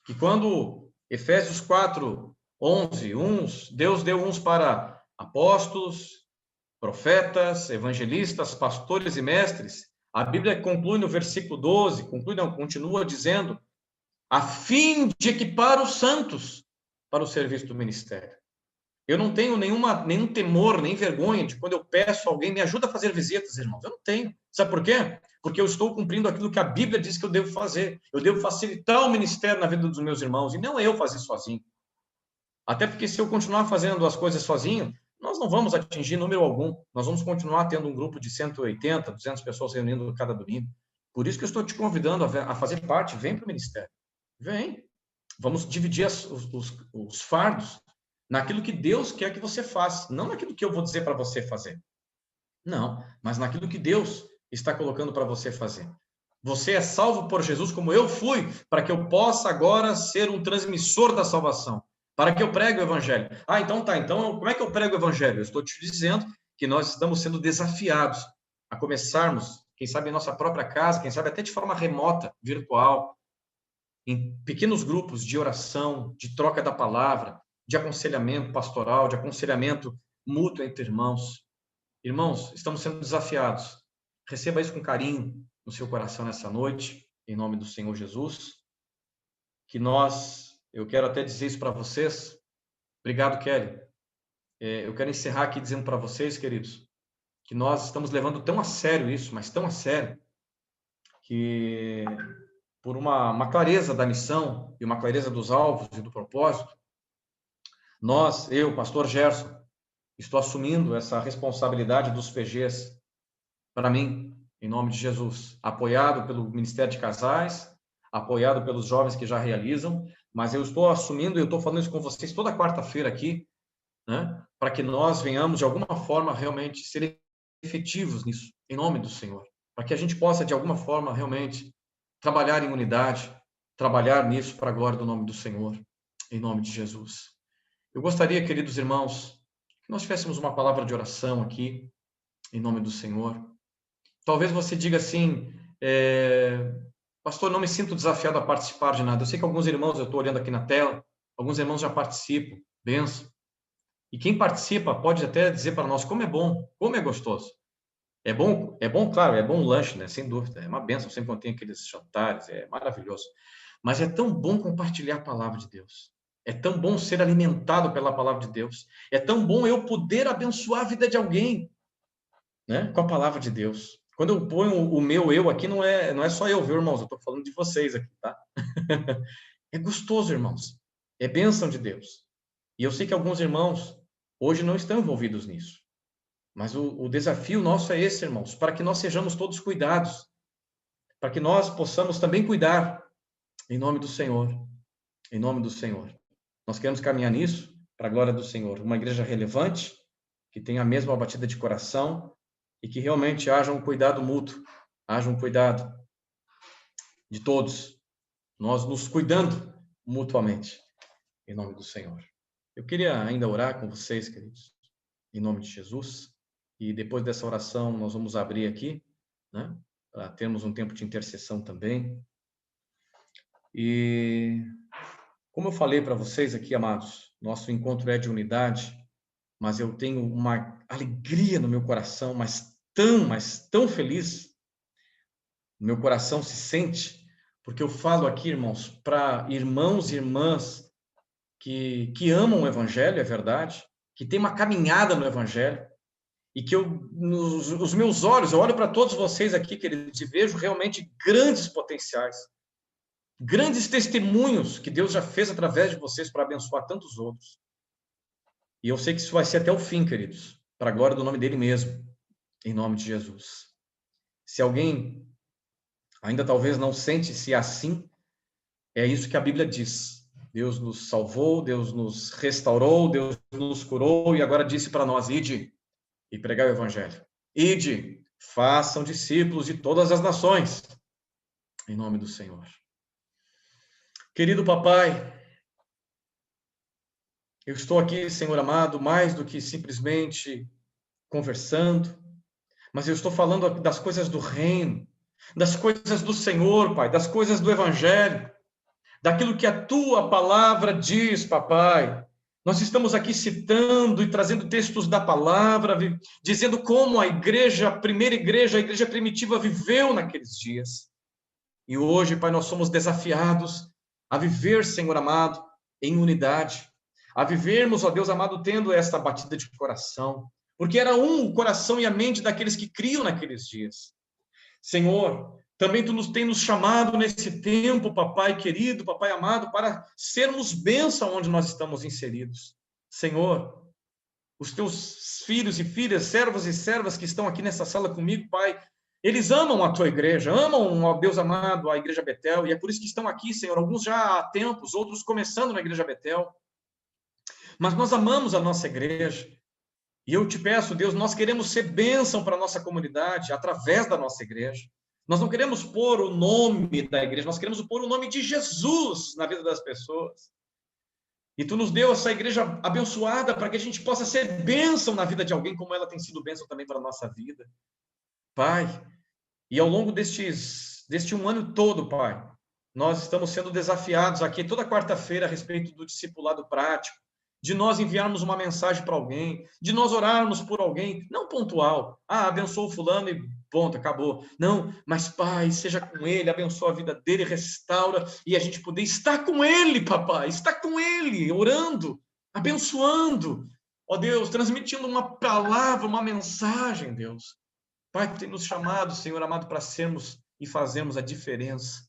que quando Efésios 4:11, Deus deu uns para apóstolos, profetas, evangelistas, pastores e mestres. A Bíblia conclui no versículo 12, continua dizendo, a fim de equipar os santos para o serviço do ministério. Eu não tenho nenhum temor, nem vergonha de quando eu peço a alguém, me ajuda a fazer visitas, irmãos. Eu não tenho. Sabe por quê? Porque eu estou cumprindo aquilo que a Bíblia diz que eu devo fazer. Eu devo facilitar o ministério na vida dos meus irmãos, e não eu fazer sozinho. Até porque se eu continuar fazendo as coisas sozinho, nós não vamos atingir número algum. Nós vamos continuar tendo um grupo de 180, 200 pessoas reunindo cada domingo. Por isso que eu estou te convidando a fazer parte. Vem para o ministério. Vem. Vamos dividir os fardos naquilo que Deus quer que você faça. Não naquilo que eu vou dizer para você fazer. Não, mas naquilo que Deus está colocando para você fazer. Você é salvo por Jesus como eu fui, para que eu possa agora ser um transmissor da salvação. Para que eu pregue o evangelho. Ah, então tá. Então, como é que eu prego o evangelho? Eu estou te dizendo que nós estamos sendo desafiados a começarmos, quem sabe em nossa própria casa, quem sabe até de forma remota, virtual, em pequenos grupos de oração, de troca da palavra, de aconselhamento pastoral, de aconselhamento mútuo entre irmãos. Irmãos, estamos sendo desafiados. Receba isso com carinho no seu coração nessa noite, em nome do Senhor Jesus. Eu quero até dizer isso para vocês. Obrigado, Kelly. Eu quero encerrar aqui dizendo para vocês, queridos, que nós estamos levando tão a sério isso, mas tão a sério, que por uma clareza da missão e uma clareza dos alvos e do propósito, eu, pastor Gerson, estou assumindo essa responsabilidade dos PGs para mim, em nome de Jesus, apoiado pelo Ministério de Casais, apoiado pelos jovens que já realizam, mas eu estou assumindo, eu estou falando isso com vocês toda quarta-feira aqui, né, para que nós venhamos, de alguma forma, realmente ser efetivos nisso, em nome do Senhor, para que a gente possa, de alguma forma, realmente trabalhar em unidade, trabalhar nisso para a glória do nome do Senhor, em nome de Jesus. Eu gostaria, queridos irmãos, que nós tivéssemos uma palavra de oração aqui, em nome do Senhor. Talvez você diga assim, pastor, não me sinto desafiado a participar de nada. Eu sei que alguns irmãos, eu estou olhando aqui na tela, alguns irmãos já participam, benção. E quem participa pode até dizer para nós como é bom, como é gostoso. É bom, claro, é bom o lanche, né? Sem dúvida, é uma benção, sempre quando tem aqueles jantares, é maravilhoso. Mas é tão bom compartilhar a palavra de Deus. É tão bom ser alimentado pela palavra de Deus. É tão bom eu poder abençoar a vida de alguém, né? Com a palavra de Deus. Quando eu ponho o meu eu aqui, não é só eu, viu, irmãos? Eu estou falando de vocês aqui, tá? É gostoso, irmãos. É bênção de Deus. E eu sei que alguns irmãos hoje não estão envolvidos nisso. Mas o desafio nosso é esse, irmãos, para que nós sejamos todos cuidados, para que nós possamos também cuidar, em nome do Senhor, em nome do Senhor. Nós queremos caminhar nisso, para a glória do Senhor. Uma igreja relevante, que tenha a mesma batida de coração e que realmente haja um cuidado mútuo, haja um cuidado de todos, nós nos cuidando mutuamente, em nome do Senhor. Eu queria ainda orar com vocês, queridos, em nome de Jesus. E depois dessa oração, nós vamos abrir aqui, né, para termos um tempo de intercessão também. E, como eu falei para vocês aqui, amados, nosso encontro é de unidade, mas eu tenho uma alegria no meu coração, mas tão feliz. Meu coração se sente, porque eu falo aqui, irmãos, para irmãos e irmãs que amam o Evangelho, é verdade, que tem uma caminhada no Evangelho, e que os meus olhos, eu olho para todos vocês aqui, queridos, e vejo realmente grandes potenciais, grandes testemunhos que Deus já fez através de vocês para abençoar tantos outros. E eu sei que isso vai ser até o fim, queridos, para a glória do nome dele mesmo, em nome de Jesus. Se alguém ainda talvez não sente-se assim, é isso que a Bíblia diz. Deus nos salvou, Deus nos restaurou, Deus nos curou e agora disse para nós: ide e pregai o evangelho. Ide, façam discípulos de todas as nações, em nome do Senhor. Querido papai, eu estou aqui, Senhor amado, mais do que simplesmente conversando, mas eu estou falando das coisas do reino, das coisas do Senhor, Pai, das coisas do evangelho, daquilo que a tua palavra diz, papai. Nós estamos aqui citando e trazendo textos da palavra, dizendo como a igreja, a primeira igreja, a igreja primitiva viveu naqueles dias. E hoje, Pai, nós somos desafiados a viver, Senhor amado, em unidade, a vivermos, ó Deus amado, tendo esta batida de coração, porque era o coração e a mente daqueles que criam naqueles dias. Senhor, também Tu tem nos chamado nesse tempo, papai querido, papai amado, para sermos bênção onde nós estamos inseridos. Senhor, os Teus filhos e filhas, servos e servas que estão aqui nessa sala comigo, Pai, eles amam a Tua igreja, amam, ó Deus amado, a Igreja Betel, e é por isso que estão aqui, Senhor, alguns já há tempos, outros começando na Igreja Betel. Mas nós amamos a nossa igreja. E eu te peço, Deus, nós queremos ser bênção para a nossa comunidade através da nossa igreja. Nós não queremos pôr o nome da igreja, nós queremos pôr o nome de Jesus na vida das pessoas. E Tu nos deu essa igreja abençoada para que a gente possa ser bênção na vida de alguém, como ela tem sido bênção também para a nossa vida. Pai, e ao longo deste um ano todo, Pai, nós estamos sendo desafiados aqui toda quarta-feira a respeito do discipulado prático, de nós enviarmos uma mensagem para alguém, de nós orarmos por alguém, não pontual. Abençoa o fulano e ponto, acabou. Não, mas Pai, seja com ele, abençoa a vida dele, restaura, e a gente poder estar com ele, papai, estar com ele, orando, abençoando. Ó Deus, transmitindo uma palavra, uma mensagem, Deus. Pai, que tem nos chamado, Senhor amado, para sermos e fazermos a diferença.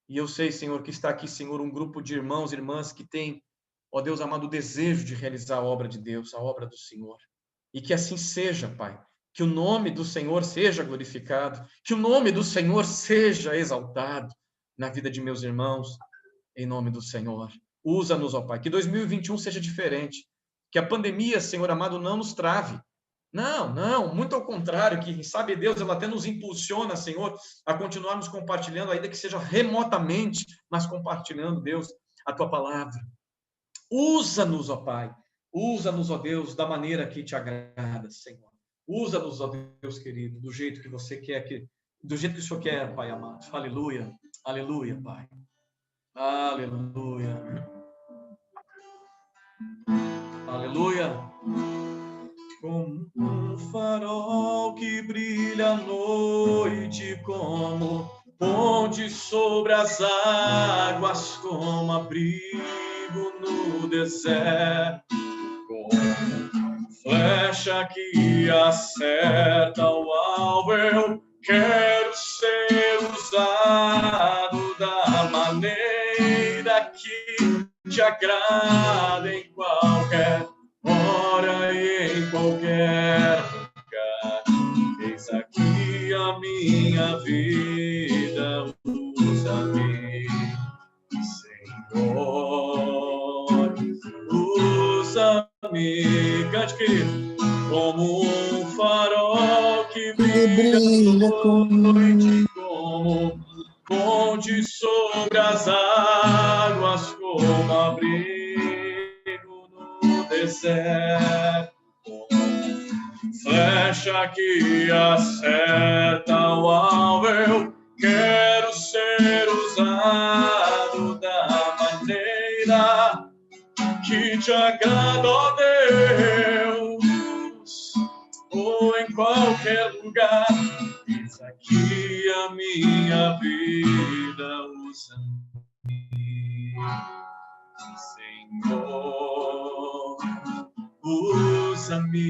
E eu sei, Senhor, que está aqui, Senhor, um grupo de irmãos e irmãs que tem, ó Deus amado, o desejo de realizar a obra de Deus, a obra do Senhor. E que assim seja, Pai. Que o nome do Senhor seja glorificado, que o nome do Senhor seja exaltado na vida de meus irmãos, em nome do Senhor. Usa-nos, ó Pai, que 2021 seja diferente, que a pandemia, Senhor amado, não nos trave. Não, muito ao contrário, que sabe Deus, ela até nos impulsiona, Senhor, a continuarmos compartilhando, ainda que seja remotamente, mas compartilhando, Deus, a Tua palavra. Usa-nos, ó Pai, usa-nos, ó Deus, da maneira que Te agrada, Senhor. Usa-nos, ó Deus querido, do jeito que você quer, do jeito que o Senhor quer, Pai amado. Aleluia, aleluia, Pai. Aleluia. Aleluia. Como um farol que brilha à noite, como ponte sobre as águas, como abrigo no deserto, como flecha que acerta o alvo. Eu quero ser usado da maneira que Te agrada em qualquer hora e em qualquer lugar. Eis aqui a minha vida, usa-me, Senhor, usa-me. Cante, querido. Como um farol que brilha à noite, como ponte sobre as águas, como abrigo no deserto, como flecha que acerta o alvo. Eu quero ser usado da maneira que Te agrada, ó Deus, ou em qualquer lugar. Eis aqui a minha vida, usa-me, Senhor, usa-me.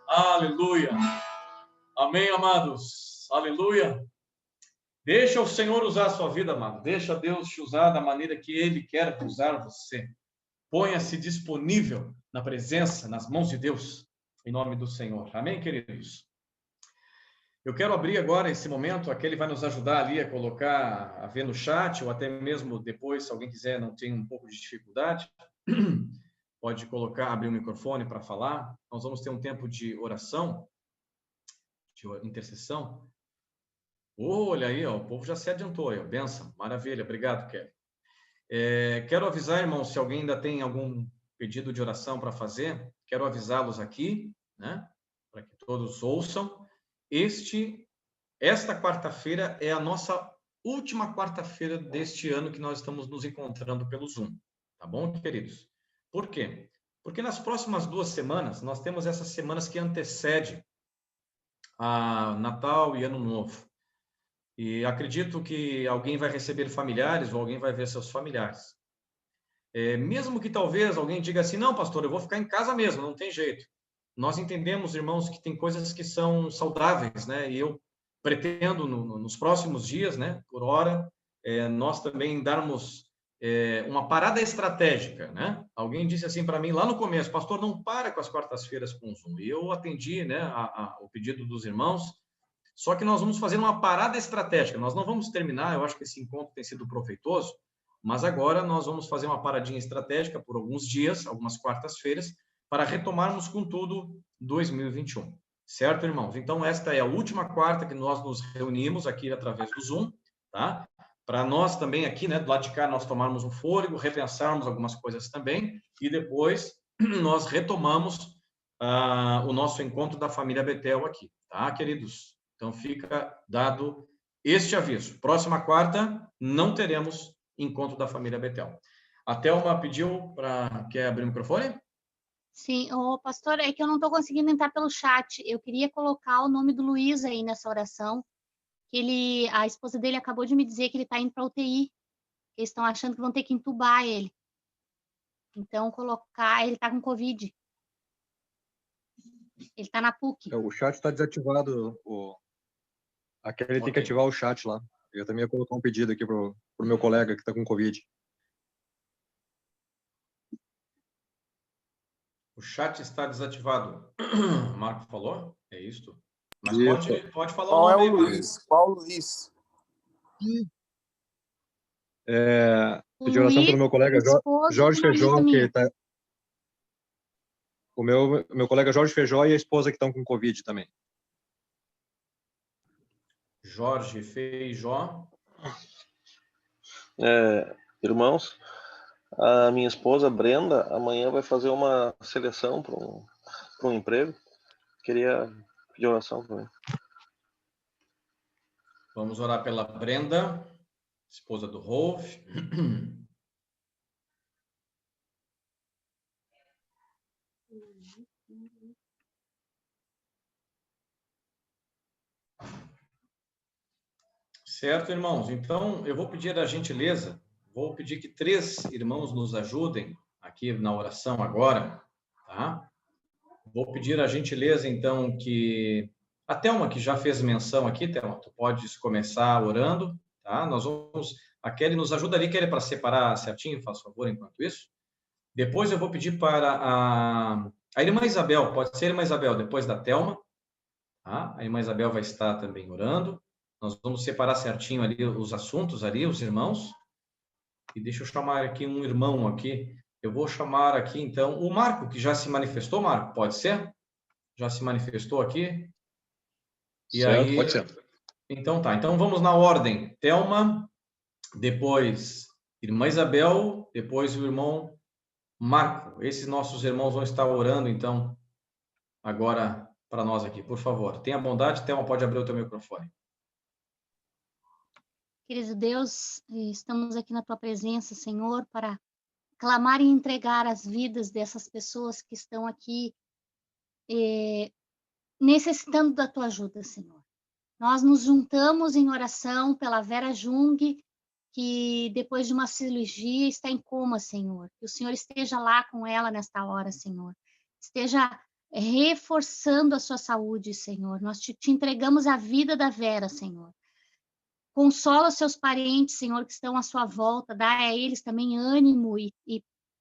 Aleluia. Amém, amados. Aleluia. Deixa o Senhor usar a sua vida, amado. Deixa Deus te usar da maneira que Ele quer usar você. Ponha-se disponível na presença, nas mãos de Deus, em nome do Senhor. Amém, queridos? Eu quero abrir agora esse momento, aquele vai nos ajudar ali a colocar, a ver no chat, ou até mesmo depois, se alguém quiser, não tem um pouco de dificuldade, pode colocar, abrir o microfone para falar. Nós vamos ter um tempo de oração, de intercessão. Olha aí, ó, o povo já se adiantou aí, ó, benção, maravilha, obrigado, Kelly. Quero avisar, irmãos, se alguém ainda tem algum pedido de oração para fazer, quero avisá-los aqui, né, para que todos ouçam. Esta quarta-feira é a nossa última quarta-feira deste ano que nós estamos nos encontrando pelo Zoom, tá bom, queridos? Por quê? Porque nas próximas 2 semanas, nós temos essas semanas que antecedem a Natal e Ano Novo. E acredito que alguém vai receber familiares ou alguém vai ver seus familiares. Mesmo que talvez alguém diga assim, não, pastor, eu vou ficar em casa mesmo, não tem jeito. Nós entendemos, irmãos, que tem coisas que são saudáveis, né? E eu pretendo, nos próximos dias, né, por hora, nós também darmos uma parada estratégica, né? Alguém disse assim para mim lá no começo, pastor, não para com as quartas-feiras com o Zoom. E eu atendi, né, o pedido dos irmãos, só que nós vamos fazer uma parada estratégica. Nós não vamos terminar, eu acho que esse encontro tem sido proveitoso, mas agora nós vamos fazer uma paradinha estratégica por alguns dias, algumas quartas-feiras, para retomarmos com tudo 2021. Certo, irmãos? Então, esta é a última quarta que nós nos reunimos aqui através do Zoom, tá? Para nós também aqui, né, do lado de cá, nós tomarmos um fôlego, repensarmos algumas coisas também, e depois nós retomamos o nosso encontro da família Betel aqui, tá, queridos? Então, fica dado este aviso. Próxima quarta, não teremos encontro da família Betel. A Thelma pediu para... Quer abrir o microfone? Sim, pastor, é que eu não estou conseguindo entrar pelo chat. Eu queria colocar o nome do Luiz aí nessa oração. Que a esposa dele acabou de me dizer que ele está indo para UTI. Eles estão achando que vão ter que entubar ele. Então, ele está com Covid. Ele está na PUC. O chat está desativado. Aquele tem que ativar o chat lá. Eu também ia colocar um pedido aqui pro meu colega que está com Covid. O chat está desativado. O Marco falou? É isso? Mas pode falar Qual o nome é o aí, Luiz? Qual Luiz? Pedi oração pelo meu colega Jorge Feijó, que tá... O meu colega Jorge Feijó e a esposa que estão com Covid também. Jorge Feijó. Irmãos, a minha esposa Brenda amanhã vai fazer uma seleção para um emprego. Queria pedir oração também. Vamos orar pela Brenda, esposa do Rolf. Certo, irmãos? Então, eu vou pedir a gentileza, vou pedir que 3 irmãos nos ajudem aqui na oração agora, tá? Vou pedir a gentileza, então, que... A Thelma, que já fez menção aqui, Thelma, tu podes começar orando, tá? Nós vamos... A Kelly nos ajuda ali, Kelly, para separar certinho, faz favor, enquanto isso. Depois eu vou pedir para a irmã Isabel, pode ser a irmã Isabel, depois da Thelma, tá? A irmã Isabel vai estar também orando. Nós vamos separar certinho ali os assuntos ali, os irmãos. E deixa eu chamar aqui um irmão aqui. Eu vou chamar aqui, então, o Marco, que já se manifestou, Marco, pode ser? Já se manifestou aqui? E certo, aí... pode ser. Então tá, então vamos na ordem. Thelma, depois irmã Isabel, depois o irmão Marco. Esses nossos irmãos vão estar orando, então, agora para nós aqui, por favor. Tenha bondade, Thelma, pode abrir o teu microfone. Querido Deus, estamos aqui na tua presença, Senhor, para clamar e entregar as vidas dessas pessoas que estão aqui necessitando da tua ajuda, Senhor. Nós nos juntamos em oração pela Vera Jung, que depois de uma cirurgia está em coma, Senhor. Que o Senhor esteja lá com ela nesta hora, Senhor. Esteja reforçando a sua saúde, Senhor. Nós te entregamos a vida da Vera, Senhor. Consola os seus parentes, Senhor, que estão à sua volta. Dá a eles também ânimo e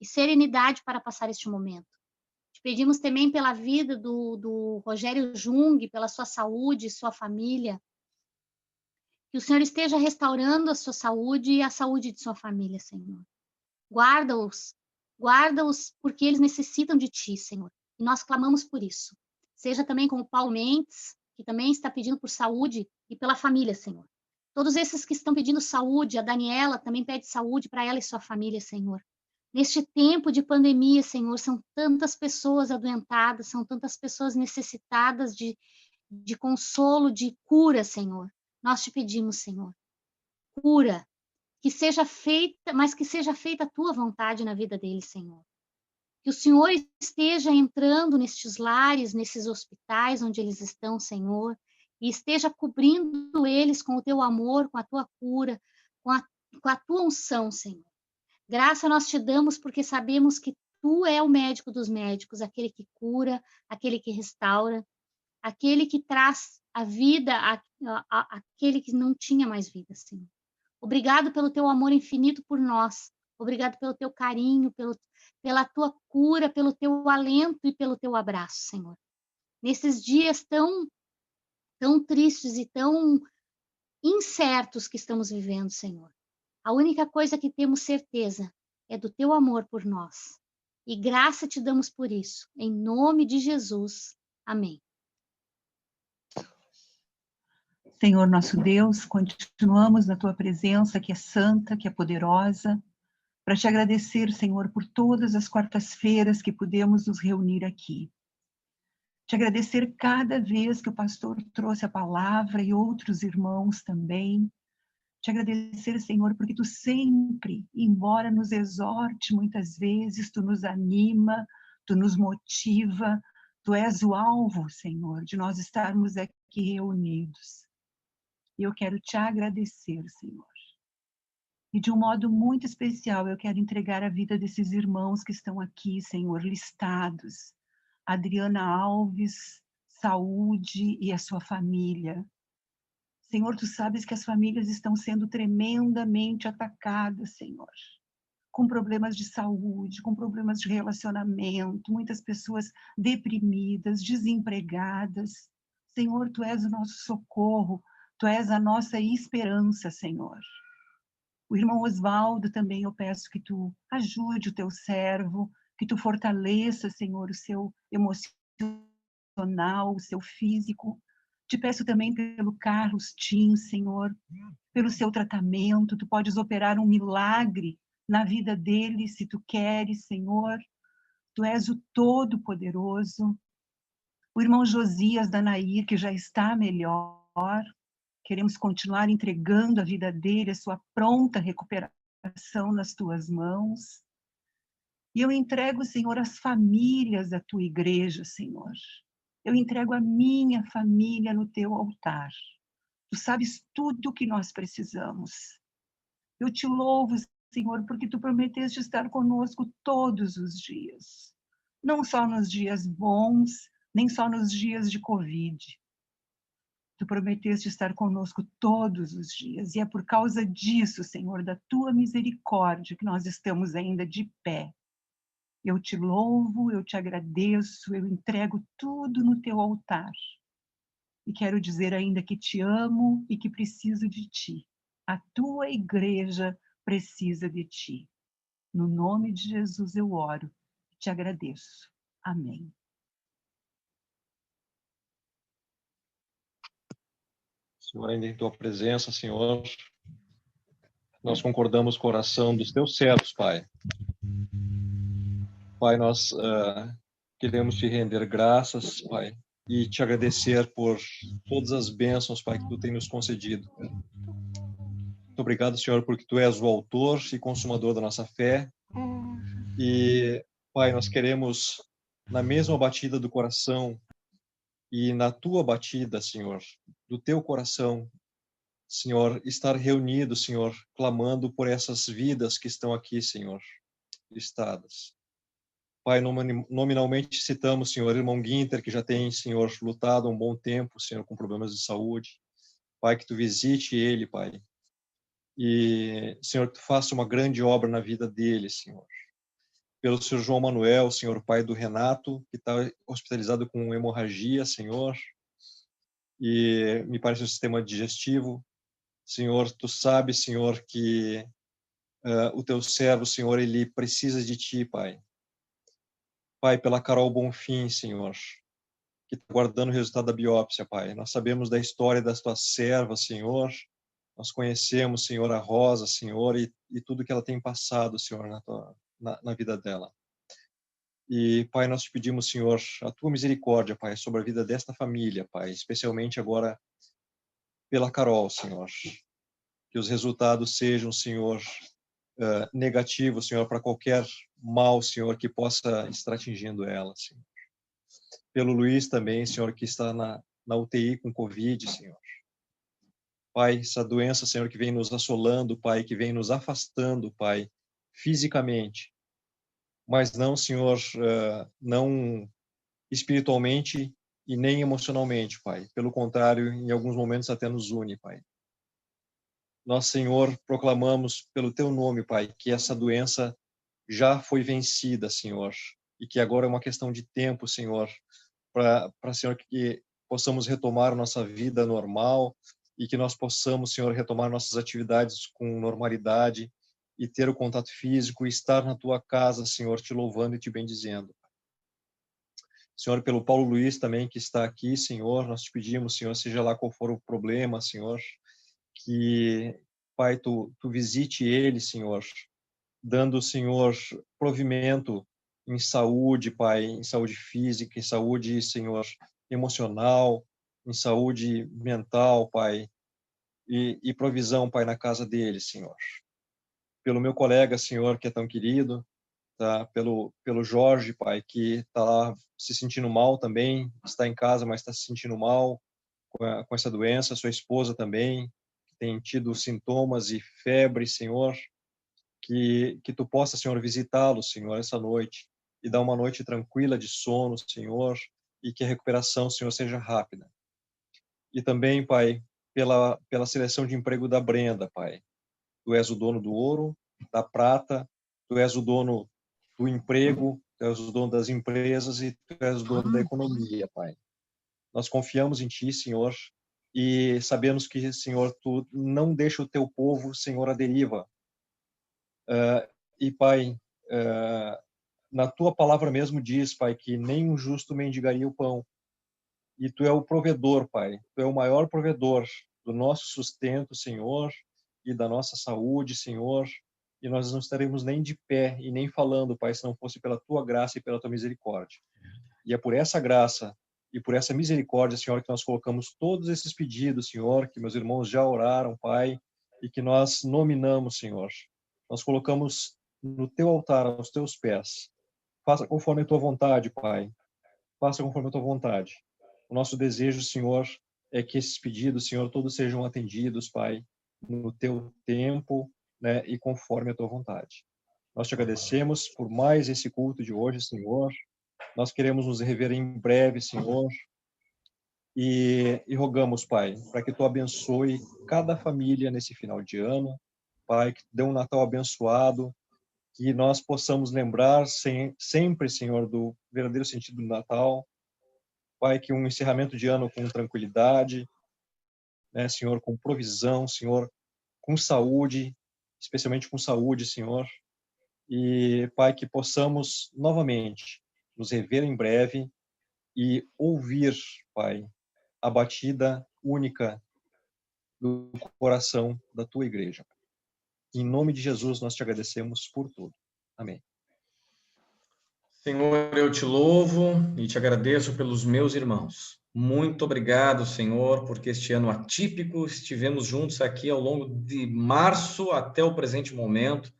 serenidade para passar este momento. Te pedimos também pela vida do Rogério Jung, pela sua saúde, sua família. Que o Senhor esteja restaurando a sua saúde e a saúde de sua família, Senhor. Guarda-os porque eles necessitam de Ti, Senhor. E nós clamamos por isso. Seja também com o Paulo Mendes, que também está pedindo por saúde e pela família, Senhor. Todos esses que estão pedindo saúde, a Daniela também pede saúde para ela e sua família, Senhor. Neste tempo de pandemia, Senhor, são tantas pessoas adoentadas, são tantas pessoas necessitadas de consolo, de cura, Senhor. Nós te pedimos, Senhor, cura, que seja feita, mas que seja feita a tua vontade na vida deles, Senhor. Que o Senhor esteja entrando nestes lares, nesses hospitais onde eles estão, Senhor, e esteja cobrindo eles com o teu amor, com a tua cura, com a tua unção, Senhor. Graça nós te damos porque sabemos que tu é o médico dos médicos, aquele que cura, aquele que restaura, aquele que traz a vida àquele que não tinha mais vida, Senhor. Obrigado pelo teu amor infinito por nós. Obrigado pelo teu carinho, pela tua cura, pelo teu alento e pelo teu abraço, Senhor. Nesses dias tão tristes e tão incertos que estamos vivendo, Senhor. A única coisa que temos certeza é do teu amor por nós. E graça te damos por isso. Em nome de Jesus. Amém. Senhor nosso Deus, continuamos na tua presença, que é santa, que é poderosa, para te agradecer, Senhor, por todas as quartas-feiras que pudemos nos reunir aqui. Te agradecer cada vez que o pastor trouxe a palavra e outros irmãos também. Te agradecer, Senhor, porque tu sempre, embora nos exorte muitas vezes, tu nos anima, tu nos motiva, tu és o alvo, Senhor, de nós estarmos aqui reunidos. E eu quero te agradecer, Senhor. E de um modo muito especial, eu quero entregar a vida desses irmãos que estão aqui, Senhor, listados. Adriana Alves, saúde e a sua família. Senhor, tu sabes que as famílias estão sendo tremendamente atacadas, Senhor. Com problemas de saúde, com problemas de relacionamento, muitas pessoas deprimidas, desempregadas. Senhor, tu és o nosso socorro. Tu és a nossa esperança, Senhor. O irmão Osvaldo também eu peço que tu ajude o teu servo, que tu fortaleça, Senhor, o seu emocional, o seu físico. Te peço também pelo Carlos Tim, Senhor, pelo seu tratamento. Tu podes operar um milagre na vida dele, se tu queres, Senhor. Tu és o Todo-Poderoso. O irmão Josias da Nair, que já está melhor. Queremos continuar entregando a vida dele, a sua pronta recuperação nas tuas mãos. E eu entrego, Senhor, as famílias da tua igreja, Senhor. Eu entrego a minha família no teu altar. Tu sabes tudo o que nós precisamos. Eu te louvo, Senhor, porque tu prometeste estar conosco todos os dias. Não só nos dias bons, nem só nos dias de Covid. Tu prometeste estar conosco todos os dias, e é por causa disso, Senhor, da tua misericórdia, que nós estamos ainda de pé. Eu te louvo, eu te agradeço, eu entrego tudo no teu altar. E quero dizer ainda que te amo e que preciso de ti. A tua igreja precisa de ti. No nome de Jesus eu oro e te agradeço. Amém. Senhor, ainda em tua presença, Senhor, nós concordamos com a oração dos teus servos, Pai. Pai, nós queremos te render graças, Pai, e te agradecer por todas as bênçãos, Pai, que tu tem nos concedido. Muito obrigado, Senhor, porque tu és o autor e consumador da nossa fé. E, Pai, nós queremos, na mesma batida do coração e na tua batida, Senhor, do teu coração, Senhor, estar reunidos, Senhor, clamando por essas vidas que estão aqui, Senhor, listadas. Pai, nominalmente citamos, Senhor, irmão Guinter, que já tem, Senhor, lutado há um bom tempo, Senhor, com problemas de saúde. Pai, que tu visite ele, Pai. E, Senhor, tu faça uma grande obra na vida dele, Senhor. Pelo Senhor João Manuel, Senhor, pai do Renato, que está hospitalizado com hemorragia, Senhor, e me parece um sistema digestivo. Senhor, tu sabes, Senhor, que o teu servo, Senhor, ele precisa de ti, Pai. Pai, pela Carol Bonfim, Senhor, que está guardando o resultado da biópsia, Pai. Nós sabemos da história das tuas servas, Senhor. Nós conhecemos, Senhor, a Rosa, Senhor, e tudo que ela tem passado, Senhor, na vida dela. E, Pai, nós te pedimos, Senhor, a tua misericórdia, Pai, sobre a vida desta família, Pai, especialmente agora pela Carol, Senhor. Que os resultados sejam, Senhor, negativos, Senhor, para qualquer mal, Senhor, que possa estar atingindo ela, Senhor. Pelo Luiz também, Senhor, que está na UTI com Covid, Senhor. Pai, essa doença, Senhor, que vem nos assolando, Pai, que vem nos afastando, Pai, fisicamente, mas não, Senhor, não espiritualmente e nem emocionalmente, Pai. Pelo contrário, em alguns momentos até nos une, Pai. Nós, Senhor, proclamamos pelo teu nome, Pai, que essa doença já foi vencida, Senhor, e que agora é uma questão de tempo, Senhor, para, Senhor, que possamos retomar nossa vida normal e que nós possamos, Senhor, retomar nossas atividades com normalidade e ter o contato físico e estar na tua casa, Senhor, te louvando e te bendizendo. Senhor, pelo Paulo Luiz também, que está aqui, Senhor, nós te pedimos, Senhor, seja lá qual for o problema, Senhor, que, Pai, tu visite ele, Senhor, dando, Senhor, provimento em saúde, Pai, em saúde física, em saúde, Senhor, emocional, em saúde mental, Pai, e provisão, Pai, na casa dele, Senhor. Pelo meu colega, Senhor, que é tão querido, tá? Pelo Jorge, Pai, que está lá se sentindo mal também, está em casa, mas está se sentindo mal com essa doença, sua esposa também, que tem tido sintomas e febre, Senhor, que tu possa, Senhor, visitá-lo, Senhor, essa noite, e dar uma noite tranquila de sono, Senhor, e que a recuperação, Senhor, seja rápida. E também, Pai, pela seleção de emprego da Brenda, Pai. Tu és o dono do ouro, da prata, tu és o dono do emprego, tu és o dono das empresas e tu és o dono da economia, Pai. Nós confiamos em ti, Senhor, e sabemos que, Senhor, tu não deixa o teu povo, Senhor, à deriva. E, Pai, na tua palavra mesmo diz, Pai, que nem um justo mendigaria o pão. E tu é o provedor, Pai. Tu é o maior provedor do nosso sustento, Senhor, e da nossa saúde, Senhor. E nós não estaremos nem de pé e nem falando, Pai, se não fosse pela tua graça e pela tua misericórdia. E é por essa graça e por essa misericórdia, Senhor, que nós colocamos todos esses pedidos, Senhor, que meus irmãos já oraram, Pai, e que nós nominamos, Senhor. Nós colocamos no teu altar, aos teus pés. Faça conforme a tua vontade, Pai. Faça conforme a tua vontade. O nosso desejo, Senhor, é que esses pedidos, Senhor, todos sejam atendidos, Pai, no teu tempo, né, e conforme a tua vontade. Nós te agradecemos por mais esse culto de hoje, Senhor. Nós queremos nos rever em breve, Senhor, e rogamos, Pai, para que tu abençoe cada família nesse final de ano, Pai, que dê um Natal abençoado, que nós possamos lembrar sempre, Senhor, do verdadeiro sentido do Natal, Pai, que um encerramento de ano com tranquilidade, né, Senhor, com provisão, Senhor, com saúde, especialmente com saúde, Senhor, e, Pai, que possamos novamente nos rever em breve e ouvir, Pai, a batida única do coração da Tua Igreja. Em nome de Jesus, nós te agradecemos por tudo. Amém. Senhor, eu te louvo e te agradeço pelos meus irmãos. Muito obrigado, Senhor, porque este ano atípico estivemos juntos aqui ao longo de março até o presente momento.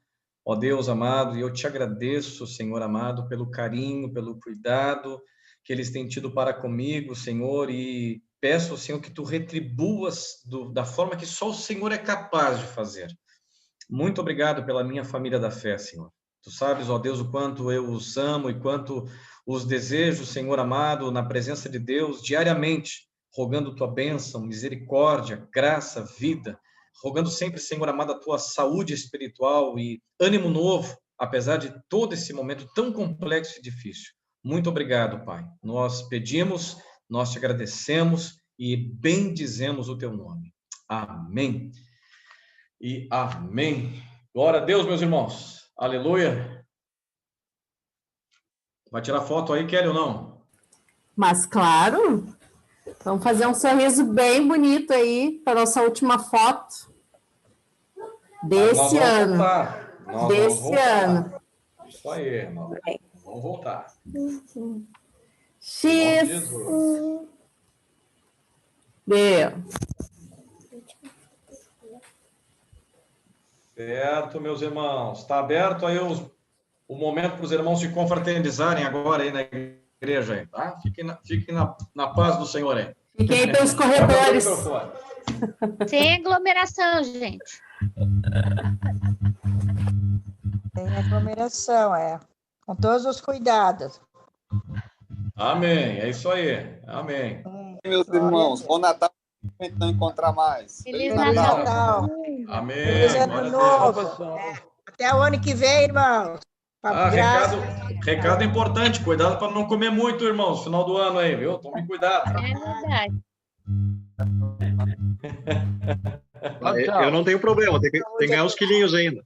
Ó Deus amado, e eu te agradeço, Senhor amado, pelo carinho, pelo cuidado que eles têm tido para comigo, Senhor, e peço, Senhor, que tu retribuas da forma que só o Senhor é capaz de fazer. Muito obrigado pela minha família da fé, Senhor. Tu sabes, ó Deus, o quanto eu os amo e quanto os desejo, Senhor amado, na presença de Deus, diariamente, rogando tua bênção, misericórdia, graça, vida, rogando sempre, Senhor amado, a tua saúde espiritual e ânimo novo, apesar de todo esse momento tão complexo e difícil. Muito obrigado, Pai. Nós pedimos, nós te agradecemos e bendizemos o teu nome. Amém. E amém. Glória a Deus, meus irmãos. Aleluia. Vai tirar foto aí, Kelly, ou não? Mas, claro, vamos fazer um sorriso bem bonito aí para nossa última foto desse ano. Desse ano. Isso aí, irmão. Vamos voltar. X. Deu. Certo, meus irmãos. Está aberto aí o momento para os irmãos se confraternizarem agora aí na igreja, aí, tá? Fiquem na paz do Senhor aí. Fiquem aí pelos corredores. Sem aglomeração, gente. Sem aglomeração, com todos os cuidados. Amém, é isso aí. Amém. Meus irmãos, bom Natal, não encontrar mais. Feliz Natal. Amém. Feliz ano novo. Até o ano que vem, irmãos. Recado importante, cuidado para não comer muito, irmãos, final do ano aí, viu? Tome cuidado. É verdade. Eu não tenho problema, tem que ganhar uns quilinhos ainda.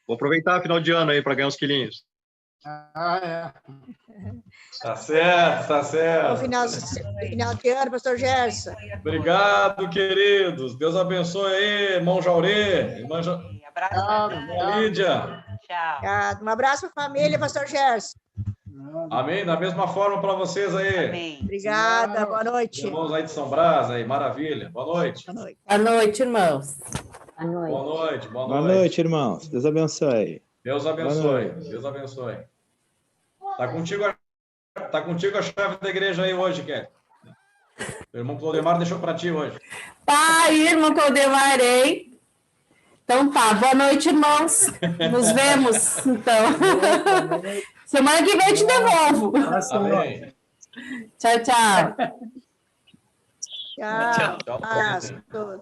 Vou aproveitar final de ano aí para ganhar uns quilinhos. Tá certo, tá certo. Bom final de ano, pastor Gerson. Obrigado, queridos. Deus abençoe aí, irmão Jaurê, irmã Lídia. Tchau. Um abraço para a família, pastor Gerson. Amém. Da mesma forma para vocês aí. Amém. Obrigada, boa noite. Irmãos aí de São Brás, aí, maravilha. Boa noite. Boa noite. Boa noite, irmãos. Boa noite. Boa noite, irmãos. Deus abençoe. Deus abençoe. Deus abençoe. Tá contigo a chave da igreja aí hoje, Kelly. O irmão Claudemar deixou para ti hoje. Pai, irmão Claudemar, hein? Então tá, boa noite, irmãos. Nos vemos, então. Semana que vem eu te devolvo. Amém. Tchau, tchau. Tchau. Tchau.